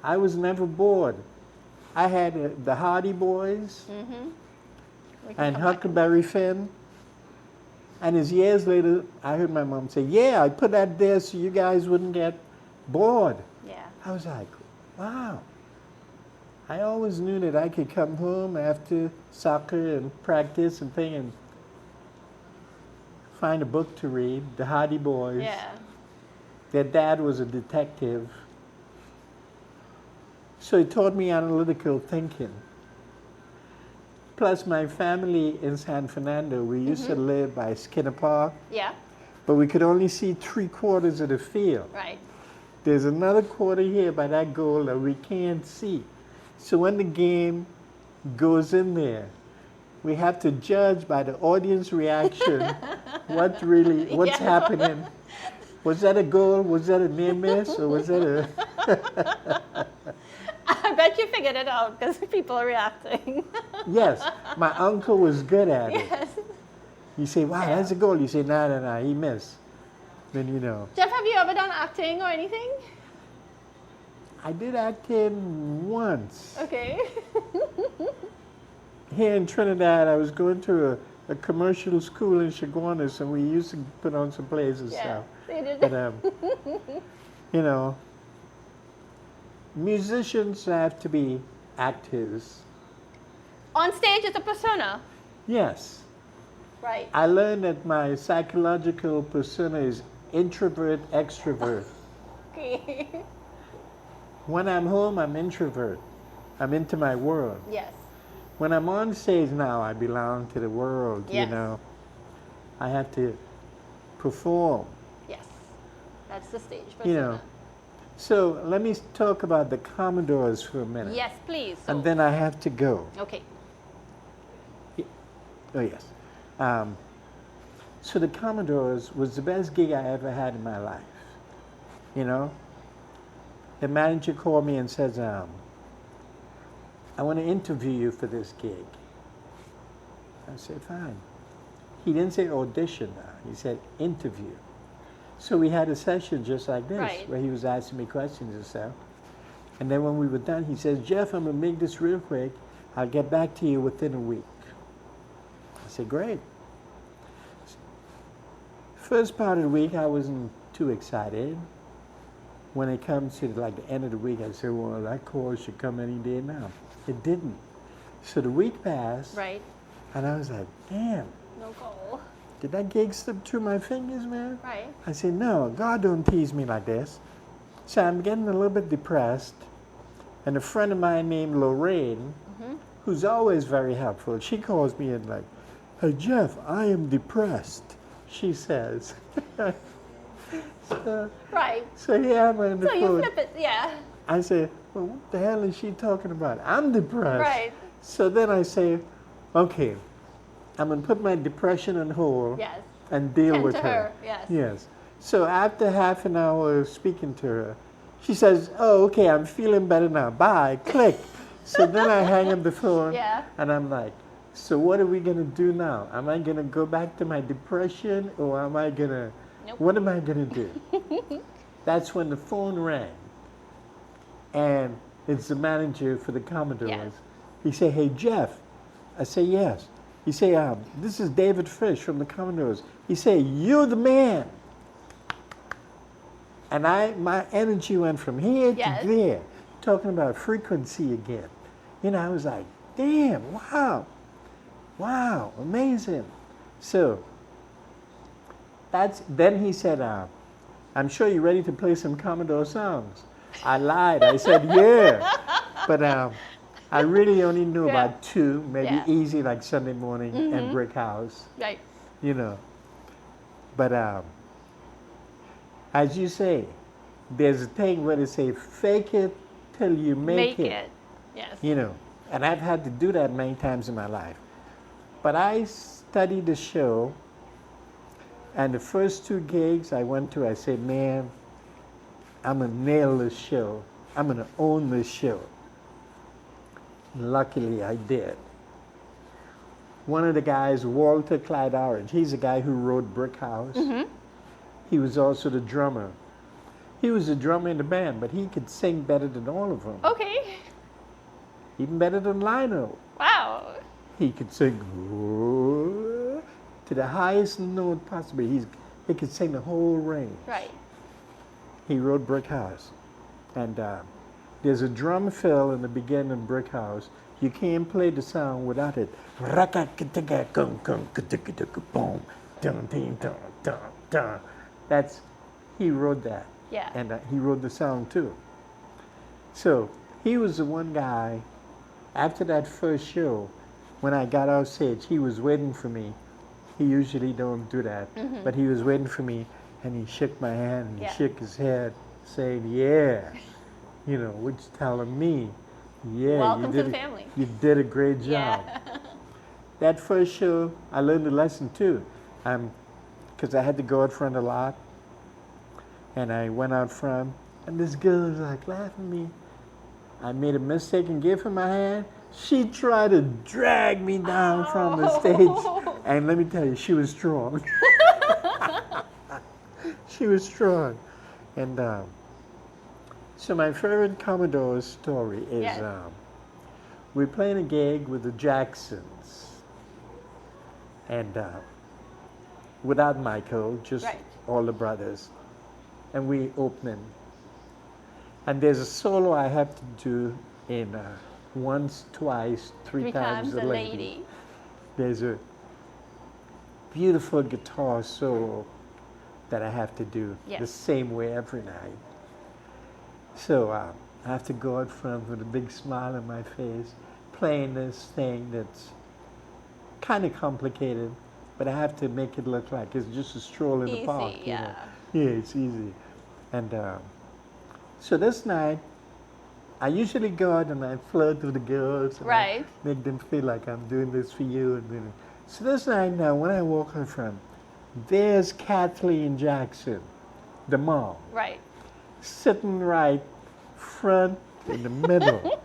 I was never bored. I had the Hardy Boys and Huckleberry Finn. And as years later, I heard my mom say, yeah, I put that there so you guys wouldn't get bored. Yeah. I was like, wow. I always knew that I could come home after soccer and practice and thing and find a book to read, the Hardy Boys. Yeah. Their dad was a detective. So he taught me analytical thinking. Plus, my family in San Fernando, we used to live by Skinner Park, Yeah. but we could only see 3/4 of the field. Right. There's another quarter here by that goal that we can't see. So when the game goes in there, we have to judge by the audience reaction what's happening. Was that a goal? Was that a near miss? Or was that a... I bet you figured it out because people are reacting. Yes, my uncle was good at it. Yes. You say, wow, that's a goal. You say, no, he missed. Then you know. Jeff, have you ever done acting or anything? I did acting once. Okay. Here in Trinidad, I was going to a commercial school in Chaguanas, and we used to put on some plays and stuff. They did. But, you know, musicians have to be actors. On stage, it's a persona. Yes. Right. I learned that my psychological persona is introvert, extrovert. Okay. When I'm home, I'm introvert. I'm into my world. Yes. When I'm on stage now, I belong to the world, Yes. you know. I have to perform. Yes. That's the stage persona. You know. So let me talk about the Commodores for a minute. Yes, please. And then I have to go. Okay. Oh, yes. So the Commodores was the best gig I ever had in my life. You know? The manager called me and says, I want to interview you for this gig. I said, fine. He didn't say audition now. He said interview. So we had a session just like this, Right. where he was asking me questions and stuff. And then when we were done, he says, Jeff, I'm going to make this real quick. I'll get back to you within a week. I said, great. First part of the week, I wasn't too excited. When it comes to like the end of the week, I said, well, that call should come any day now. It didn't. So the week passed. Right. And I was like, damn, No call. did that gig slip through my fingers, man? Right. I said, no, God don't tease me like this. So I'm getting a little bit depressed. And a friend of mine named Lorraine, who's always very helpful, she calls me and like, hey, Jeff, I am depressed, she says. Right. So here I'm on the So you phone. flip it, yeah. I say, well, what the hell is she talking about? I'm depressed. Right. So then I say, okay, I'm going to put my depression on hold Yes. and deal Tend with to her, yes. Yes. So after half an hour of speaking to her, she says, oh, okay, I'm feeling better now. Bye. Click. So then I hang up the phone. Yeah. And I'm like, so what are we going to do now? Am I going to go back to my depression, or am I going to, Nope. what am I going to do? That's when the phone rang. And it's the manager for the Commodores. Yes. He said, hey, Jeff. I say, yes. He say, this is David Fish from the Commodores. He say, you're the man. And my energy went from here Yes. to there, talking about frequency again. You know, I was like, damn, wow, amazing. So then he said, I'm sure you're ready to play some Commodore songs. I lied. I said, yeah. But I really only knew Yeah. about two, maybe Yeah. Easy Like Sunday Morning and Brick House, Right. you know. But as you say, there's a thing where they say, fake it till you make it. Yes. You know, and I've had to do that many times in my life. But I studied the show, and the first two gigs I went to, I said, man, I'm going to nail this show. I'm going to own this show. And luckily, I did. One of the guys, Walter Clyde Orange, he's the guy who wrote Brick House. He was also the drummer. He was the drummer in the band, but he could sing better than all of them. Okay. Even better than Lionel. Wow. He could sing to the highest note possible. He could sing the whole range. Right. He wrote Brick House. And there's a drum fill in the beginning of Brick House. You can't play the song without it. He wrote that. Yeah. And he wrote the song too. So he was the one guy, after that first show, when I got off stage, he was waiting for me. He usually don't do that, but he was waiting for me, and he shook my hand and he shook his head, saying, "Yeah, you know, what you telling me? Yeah, Welcome to the family. You did a great job." Yeah. That first show, I learned a lesson too, because I had to go out front a lot, and I went out front, and this girl was like laughing at me. I made a mistake and gave her my hand. She tried to drag me down from the stage, and let me tell you, she was strong. She was strong. And so my favorite Commodores story is we're playing a gig with the Jacksons, and without Michael, just all the brothers, and we opening. And there's a solo I have to do in once, twice, three times a lady. There's a beautiful guitar solo that I have to do the same way every night. So I have to go out front with a big smile on my face, playing this thing that's kind of complicated, but I have to make it look like it's just a stroll in the park. You know? Yeah, it's easy. And so this night, I usually go out and I flirt with the girls. And I make them feel like I'm doing this for you. And so this night now, when I walk in front, there's Kathleen Jackson, the mom. Sitting right front in the middle.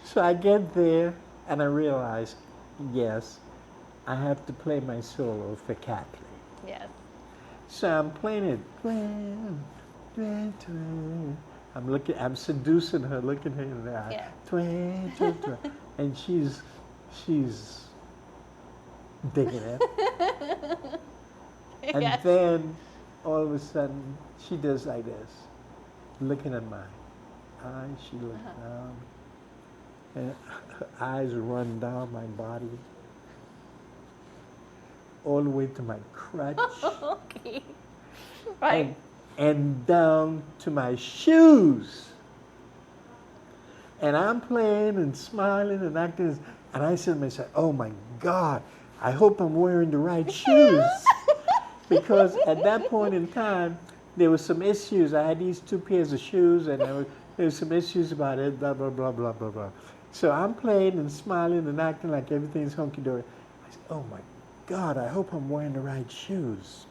So I get there and I realize, yes, I have to play my solo for Kathleen. So I'm playing it. I'm seducing her, looking her in the eye. And she's digging it. And then all of a sudden she does like this, looking at my eyes. She looks down, and her eyes run down my body, all the way to my crutch. And down to my shoes. And I'm playing and smiling and acting, and I said to myself, "Oh my God, I hope I'm wearing the right shoes." Because at that point in time, there were some issues. I had these 2 pairs of shoes, and there was some issues about it, blah, blah, blah, blah, blah, blah. So I'm playing and smiling and acting like everything's hunky-dory. I said, "Oh my God, I hope I'm wearing the right shoes."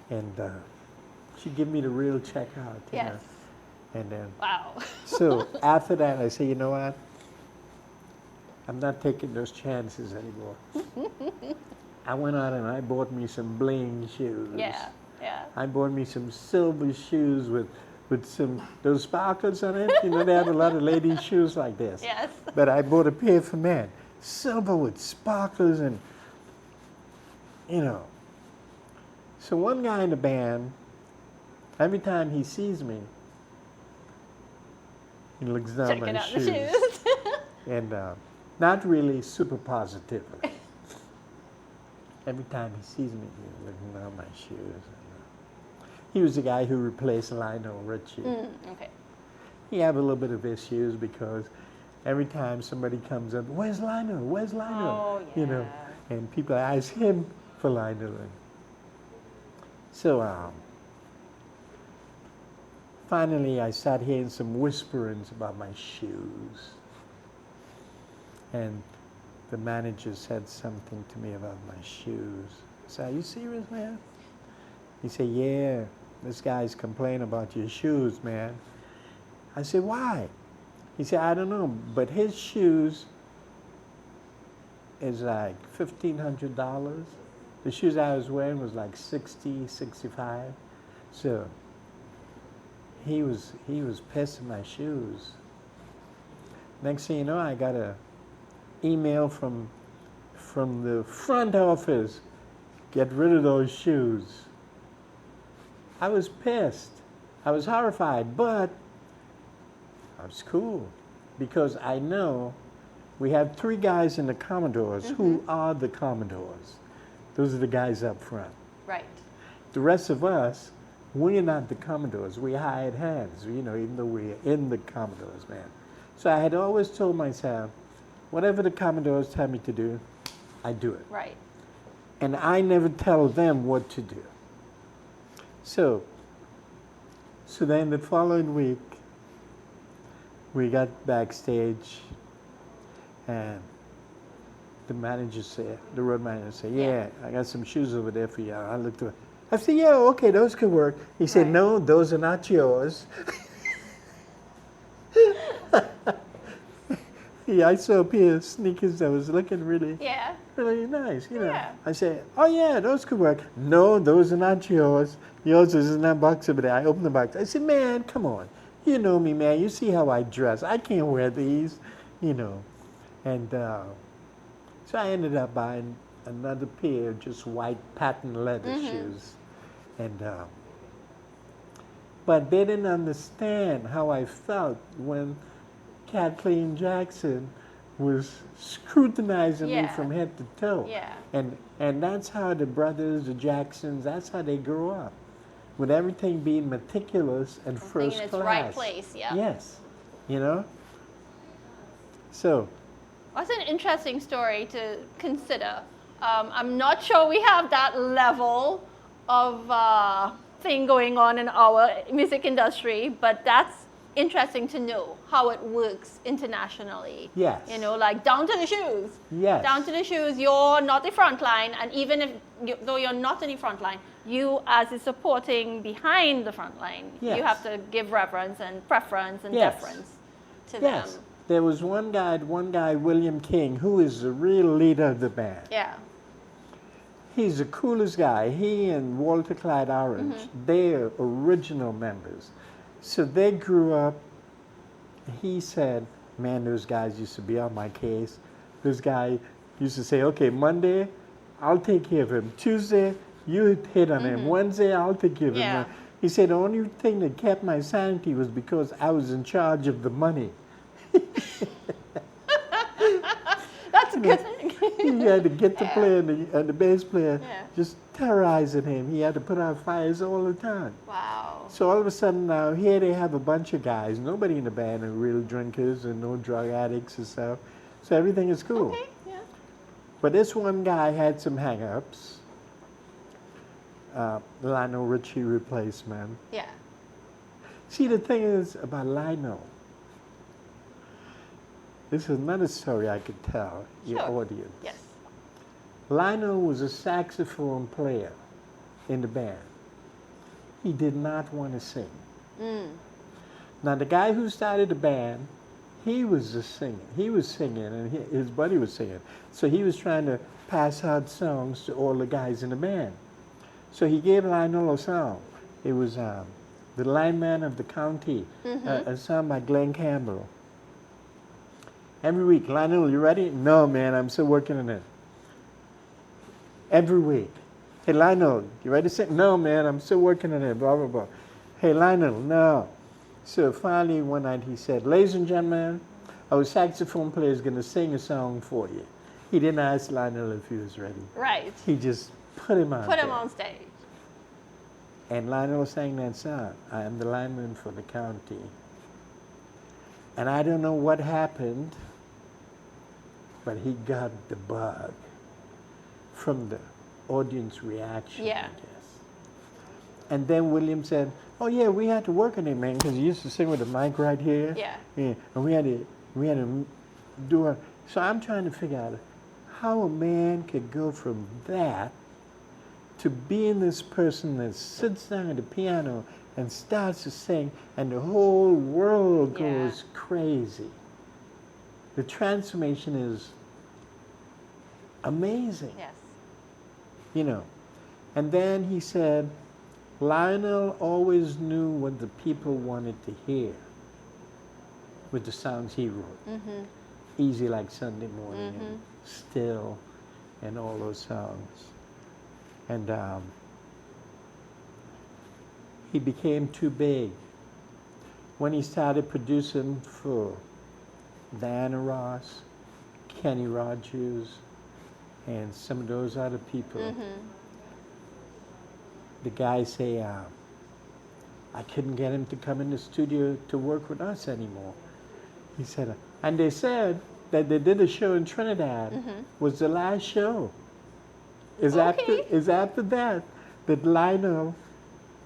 And she gave me the real checkout. You know? And then, so after that, I said, "You know what? I'm not taking those chances anymore." I went out and I bought me some bling shoes. I bought me some silver shoes with some, those sparkles on it. You know, they have a lot of ladies' shoes like this. But I bought a pair for men. Silver with sparkles and, you know. So one guy in the band, every time he sees me, he looks down my shoes. And not really super positively. Every time he sees me, he's looking down my shoes. He was the guy who replaced Lionel Richie. He had a little bit of issues because every time somebody comes up, "Where's Lionel? Where's Lionel?" You know, and people ask him for Lionel. So finally, I started hearing some whisperings about my shoes, and the manager said something to me about my shoes. I said, "Are you serious, man?" He said, "Yeah, this guy's complaining about your shoes, man." I said, "Why?" He said, "I don't know, but his shoes is like $1,500. The shoes I was wearing was like 60, 65. So he was pissed at my shoes. Next thing you know, I got a email from the front office, "Get rid of those shoes." I was pissed. I was horrified, but I was cool because I know we have 3 guys in the Commodores who are the Commodores. Those are the guys up front. The rest of us, we're not the Commodores. We're hired hands, you know, even though we're in the Commodores, man. So I had always told myself, whatever the Commodores tell me to do, I do it. Right. And I never tell them what to do. So then the following week, we got backstage, and the manager said, the road manager said, yeah, I got some shoes over there for you. I looked at it. I said, yeah, okay, those could work. He said, Right. no, those are not yours. Yeah, I saw a pair of sneakers that was looking really, really nice, you know. Yeah. I said, oh yeah, those could work. No, those are not yours. Yours is in that box over there. I opened the box. I said, man, come on. You know me, man. You see how I dress. I can't wear these, you know. And so I ended up buying another pair of just white patent leather shoes. And but they didn't understand how I felt when Kathleen Jackson was scrutinizing me from head to toe. Yeah. And that's how the brothers, the Jacksons, that's how they grew up. With everything being meticulous and first in its class. right place, yeah. Yes. You know? So. That's an interesting story to consider. I'm not sure we have that level of thing going on in our music industry, but that's interesting to know how it works internationally. Yes. You know, like down to the shoes. Yes. Down to the shoes, you're not the front line, and even if, though you're not in the front line, you as the supporting behind the front line, you have to give reverence and preference and deference to them. There was one guy, William King, who is the real leader of the band. Yeah. He's the coolest guy. He and Walter Clyde Orange, they're original members. So they grew up, he said, man, those guys used to be on my case. This guy used to say, okay, Monday, I'll take care of him. Tuesday, you hit on him. Wednesday, I'll take care of him. He said, the only thing that kept my sanity was because I was in charge of the money. That's a good thing. He had to get the player and the bass player just terrorizing him. He had to put out fires all the time. Wow. So all of a sudden now, here they have a bunch of guys. Nobody in the band are real drinkers and no drug addicts and stuff. So everything is cool. Okay, yeah. But this one guy had some hang-ups. Lionel Richie replacement. Yeah. See, the thing is about Lionel, this is another story I could tell your audience. Yes. Lionel was a saxophone player in the band. He did not want to sing. Now, the guy who started the band, he was the singer. He was singing, and his buddy was singing. So he was trying to pass out songs to all the guys in the band. So he gave Lionel a song. It was The Lineman of the County, a song by Glenn Campbell. Every week, Lionel, you ready? No, man, I'm still working on it. Every week. Hey, Lionel, you ready to sing? No, man, I'm still working on it, blah, blah, blah. Hey, Lionel, no. So finally, one night he said, ladies and gentlemen, our saxophone player is going to sing a song for you. He didn't ask Lionel if he was ready. Right. He just put him on Put him on stage. And Lionel sang that song, I am the lineman for the county. And I don't know what happened, but he got the bug from the audience reaction, I guess. And then William said, oh yeah, we had to work on it, man, because he used to sing with the mic right here. Yeah. And we had to do it. So I'm trying to figure out how a man could go from that to being this person that sits down at the piano and starts to sing, and the whole world goes crazy. The transformation is amazing. Yes. You know. And then he said, Lionel always knew what the people wanted to hear with the songs he wrote. Easy Like Sunday Morning, and Still, and all those songs. And he became too big. When he started producing for Diana Ross, Kenny Rogers, and some of those other people, the guys say, I couldn't get him to come in the studio to work with us anymore. He said, and they said, that they did a show in Trinidad was the last show. Is after that Lionel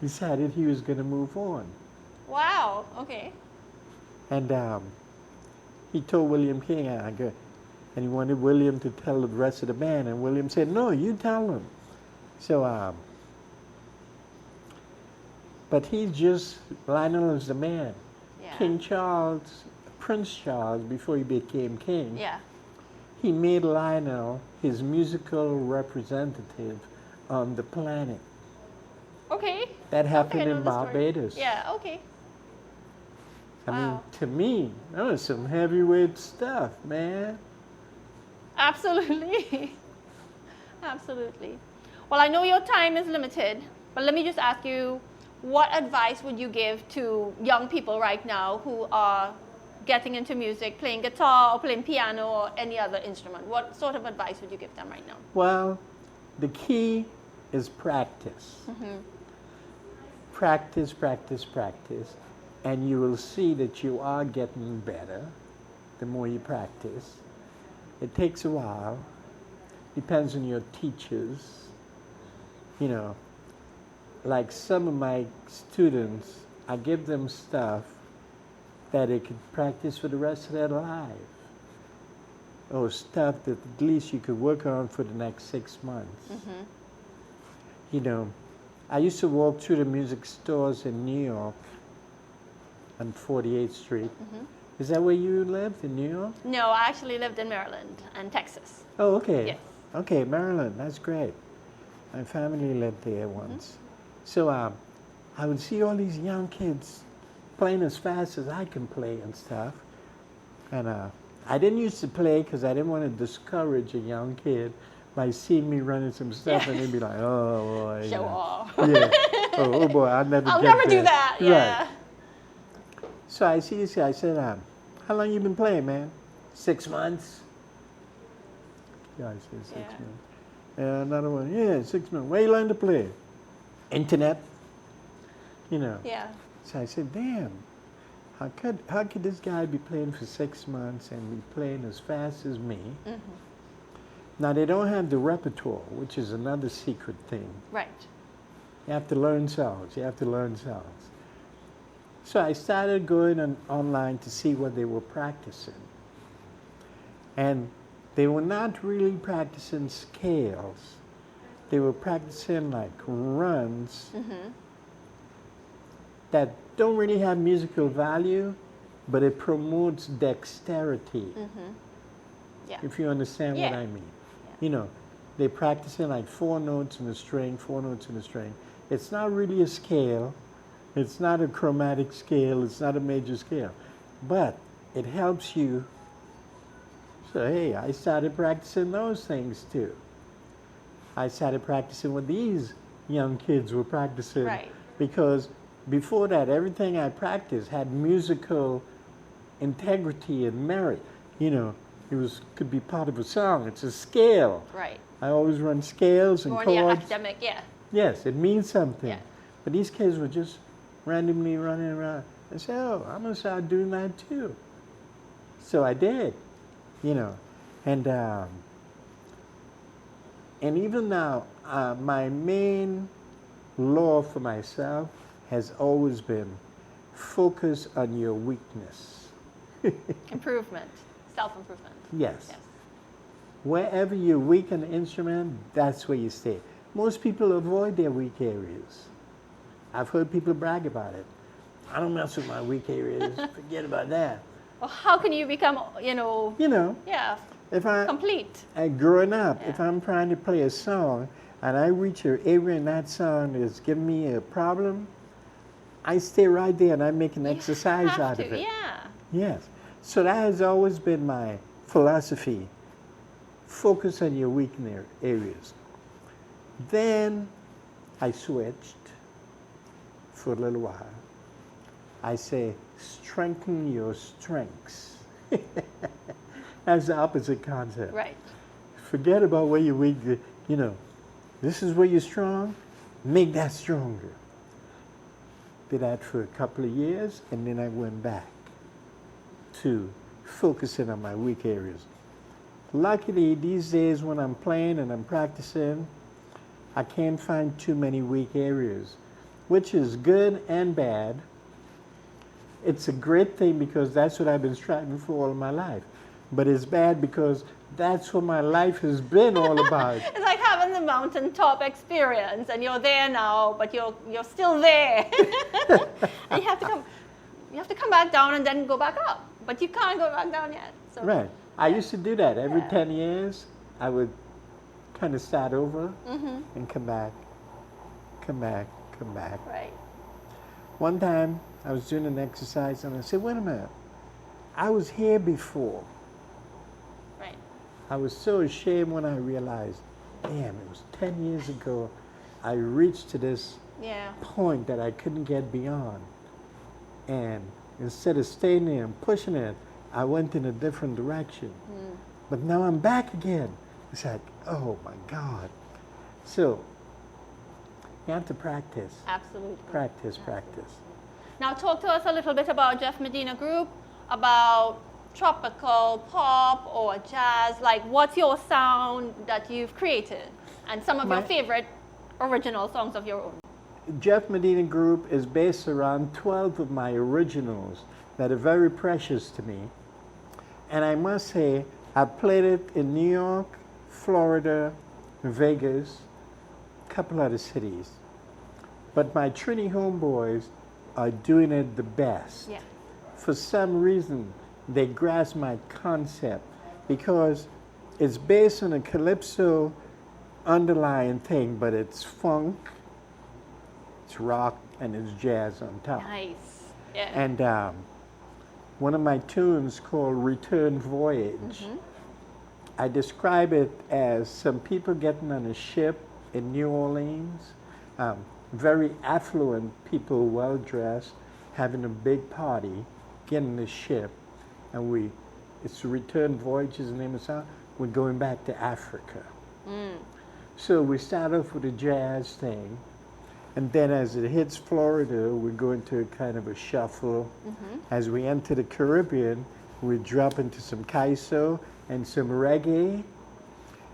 decided he was going to move on. Wow. Okay. And he told William King, and he wanted William to tell the rest of the band, and William said, "No, you tell them." So, but Lionel is the man. Yeah. King Charles, Prince Charles, before he became king, Yeah. he made Lionel his musical representative on the planet. Okay. That happened I know in the story. Barbados. Yeah. Okay. I mean, Wow. to me, that was some heavyweight stuff, man. Absolutely. Absolutely. Well, I know your time is limited, but let me just ask you, what advice would you give to young people right now who are getting into music, playing guitar or playing piano or any other instrument? What sort of advice would you give them right now? Well, the key is practice. Practice, practice, practice, and you will see that you are getting better the more you practice. It takes a while. Depends on your teachers. You know, like some of my students, I give them stuff that they could practice for the rest of their life. Or stuff that at least you could work on for the next 6 months. You know, I used to walk through the music stores in New York on 48th Street. Is that where you lived, in New York? No, I actually lived in Maryland and Texas. Oh, okay. Yes. Okay, Maryland, that's great. My family lived there once. So I would see all these young kids playing as fast as I can play and stuff. And I didn't used to play because I didn't want to discourage a young kid by seeing me running some stuff and they'd be like, "Oh boy." Show off. Yeah. Oh boy, I'll never do that. Yeah. Right. So I see this guy, I said, "How long you been playing, man?" 6 months. Yeah, I said 6 months. Another one, yeah, 6 months. Where you learn to play? Internet. You know. Yeah. So I said, damn, how could this guy be playing for 6 months and be playing as fast as me? Now they don't have the repertoire, which is another secret thing. Right. You have to learn songs. So I started going online to see what they were practicing. And they were not really practicing scales. They were practicing like runs that don't really have musical value, but it promotes dexterity. Yeah. If you understand what I mean. You know, they're practicing like 4 notes in a string, 4 notes in a string. It's not really a scale. It's not a chromatic scale. It's not a major scale. But it helps you. So, hey, I started practicing those things too. I started practicing what these young kids were practicing. Right. Because before that, everything I practiced had musical integrity and merit. You know, could be part of a song. It's a scale. Right. I always run scales and More chords. the academic, yeah. Yes, it means something. Yeah. But these kids were just randomly running around. I said, oh, I'm going to start doing that too. So I did, you know. And even now, my main law for myself has always been focus on your weakness. Improvement, self-improvement. Yes. Wherever you're weak on the instrument, that's where you stay. Most people avoid their weak areas. I've heard people brag about it. I don't mess with my weak areas. Forget about that. Well, how can you become, yeah, if complete? Growing up, if I'm trying to play a song and I reach an area in that song that's giving me a problem, I stay right there and I make an exercise out of it. Yeah. Yes. So that has always been my philosophy. Focus on your weak areas. Then I switched for a little while. I say, strengthen your strengths. That's the opposite concept. Right. Forget about where you're weak. You know, this is where you're strong. Make that stronger. Did that for a couple of years, and then I went back to focusing on my weak areas. Luckily, these days when I'm playing and I'm practicing, I can't find too many weak areas, which is good and bad. It's a great thing because that's what I've been striving for all my life. But it's bad because that's what my life has been all about. It's like having the mountaintop experience and you're there now, but you're still there. And you have to come back down and then go back up. But you can't go back down yet. So. Right. I used to do that. Every 10 years, I would kind of start over and come back. Right. One time, I was doing an exercise and I said, wait a minute, I was here before. Right. I was so ashamed when I realized, damn, it was 10 years ago, I reached to this point that I couldn't get beyond. And instead of staying there and pushing it, I went in a different direction. But now I'm back again. It's like, oh my God. So, you have to practice. Absolutely. Practice. Now talk to us a little bit about Jeff Medina Group, about tropical, pop, or jazz. Like, what's your sound that you've created? And some of your favorite original songs of your own. Jeff Medina Group is based around 12 of my originals that are very precious to me. And I must say, I played it in New York, Florida, Vegas, a couple other cities. But my Trini homeboys are doing it the best. Yeah. For some reason, they grasp my concept because it's based on a Calypso underlying thing, but it's funk, it's rock, and it's jazz on top. Nice. Yeah. And one of my tunes called Return Voyage, I describe it as some people getting on a ship in New Orleans, very affluent people, well-dressed, having a big party, getting the ship, and it's Return Voyage is the name of the song, we're going back to Africa. So we start off with a jazz thing, and then as it hits Florida, we go into a kind of a shuffle. As we enter the Caribbean, we drop into some Calypso and some reggae.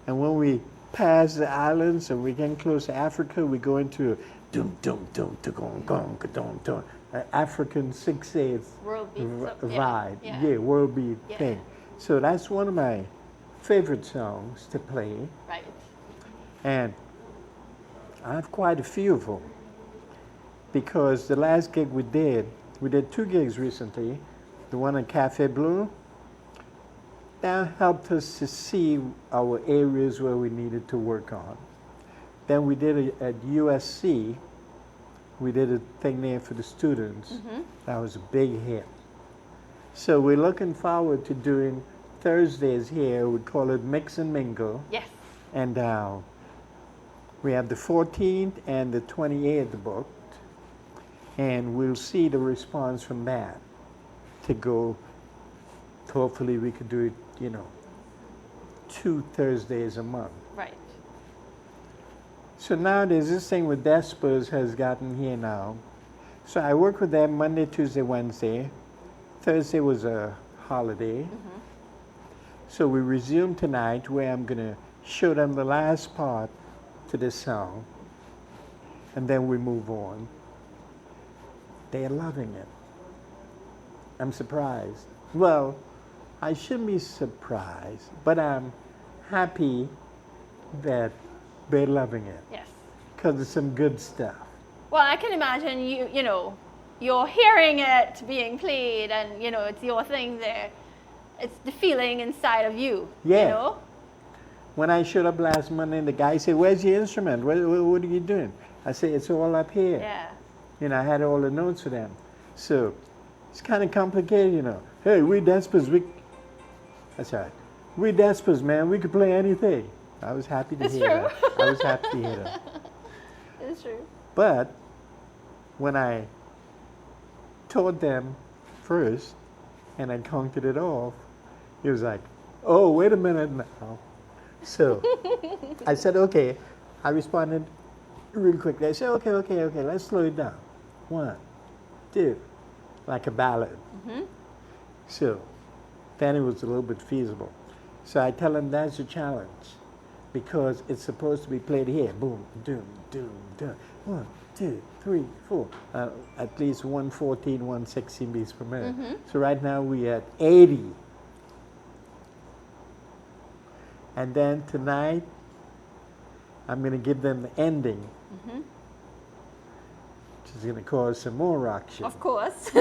And when we pass the islands and we get close to Africa, we go into a African 6/8 World beat vibe. Yeah, world beat thing. So that's one of my favorite songs to play. Right. And I have quite a few of them because the last gig we did 2 gigs recently. The one at Cafe Blue, that helped us to see our areas where we needed to work on. Then we did at USC, we did a thing there for the students. That was a big hit. So we're looking forward to doing Thursdays here. We call it Mix and Mingle. Yes. And we have the 14th and the 28th booked. And we'll see the response from that to go. Hopefully we could do it, 2 Thursdays a month. Right. So now there's this thing with Despers has gotten here now. So I work with them Monday, Tuesday, Wednesday. Thursday was a holiday. So we resume tonight where I'm going to show them the last part to this song. And then we move on. They're loving it. I'm surprised. Well, I shouldn't be surprised, but I'm happy that they're loving it. Yes. Because it's some good stuff. Well, I can imagine you're hearing it being played and, it's your thing there. It's the feeling inside of you, Yeah. When I showed up last Monday, the guy said, where's your instrument? What are you doing? I said, it's all up here. Yeah. I had all the notes for them. So it's kind of complicated, Hey, we Despers, that's all right. We Despers, man, we could play anything. I was happy to hear that. I was happy to hear that. It's true. But when I told them first and I counted it off, he was like, oh, wait a minute now. So I said, okay. I responded real quickly. I said, okay, let's slow it down. 1, 2, like a ballad. So then it was a little bit feasible. So I tell them that's a challenge because it's supposed to be played here. Boom, doom, doom, doom. 1, 2, 3, 4. At least 114, 116 beats per minute. So right now we're at 80. And then tonight, I'm going to give them the ending, which is going to cause some more rock shit. Of course.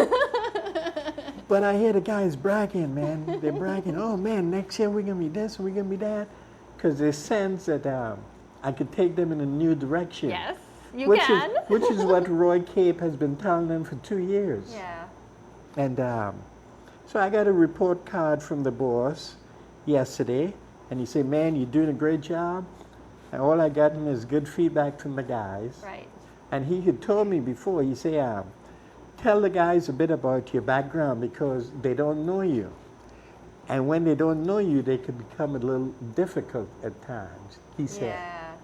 But I hear the guys bragging, man. They're bragging, oh man, next year we're going to be this, we're going to be that. Because they sense that I could take them in a new direction. Yes, you can. Which is what Roy Cape has been telling them for 2 years. Yeah. And so I got a report card from the boss yesterday. And he said, man, you're doing a great job. And all I gotten is good feedback from the guys. Right. And he had told me before, he said, tell the guys a bit about your background because they don't know you. And when they don't know you, they can become a little difficult at times, he said. Yeah.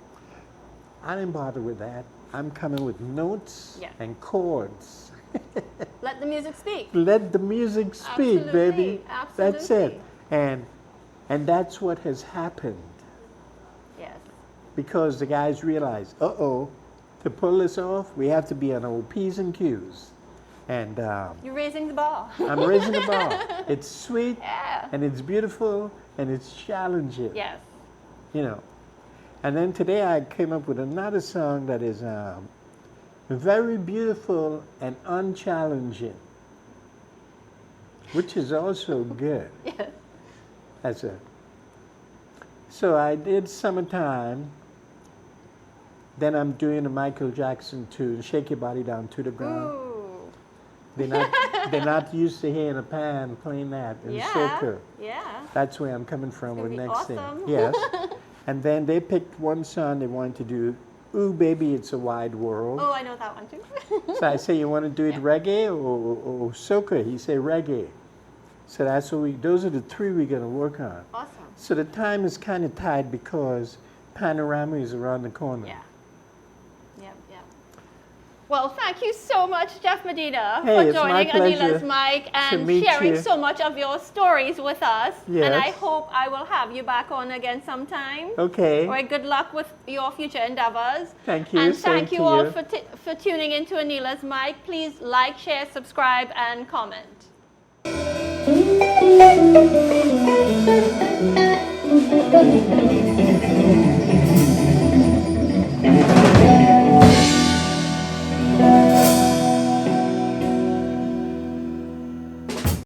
I didn't bother with that. I'm coming with notes and chords. Let the music speak. Let the music speak, Absolutely. baby. Absolutely. That's it. And that's what has happened. Yes. Because the guys realize, to pull this off, we have to be on our P's and Q's. And you're raising the bar. I'm raising the bar. It's sweet, Yeah. and it's beautiful, and it's challenging. Yes. You know. And then today I came up with another song that is very beautiful and unchallenging, which is also good. Yes. So I did Summertime, then I'm doing a Michael Jackson tune, Shake Your Body Down to the Ground. Ooh. They're not used to hearing a pan playing that in soca. Yeah. That's where I'm coming from It's with gonna be next awesome. thing. Yes. And then they picked one song they wanted to do, Ooh Baby It's a Wide World. Oh, I know that one too. So I say, you want to do it reggae or soca? He said reggae. So that's what those are the three we're going to work on. Awesome. So the time is kind of tight because Panorama is around the corner. Yeah. Yep, yep. Well, thank you so much, Jeff Medina, Hey, for it's my joining pleasure Aneela's mic and meet sharing you. so much of your stories with us. Yes. And I hope I will have you back on again sometime. Okay. All right, good luck with your future endeavors. Thank you. And Same thank to you all you. for tuning into Aneela's mic. Please like, share, subscribe, and comment. Thank you.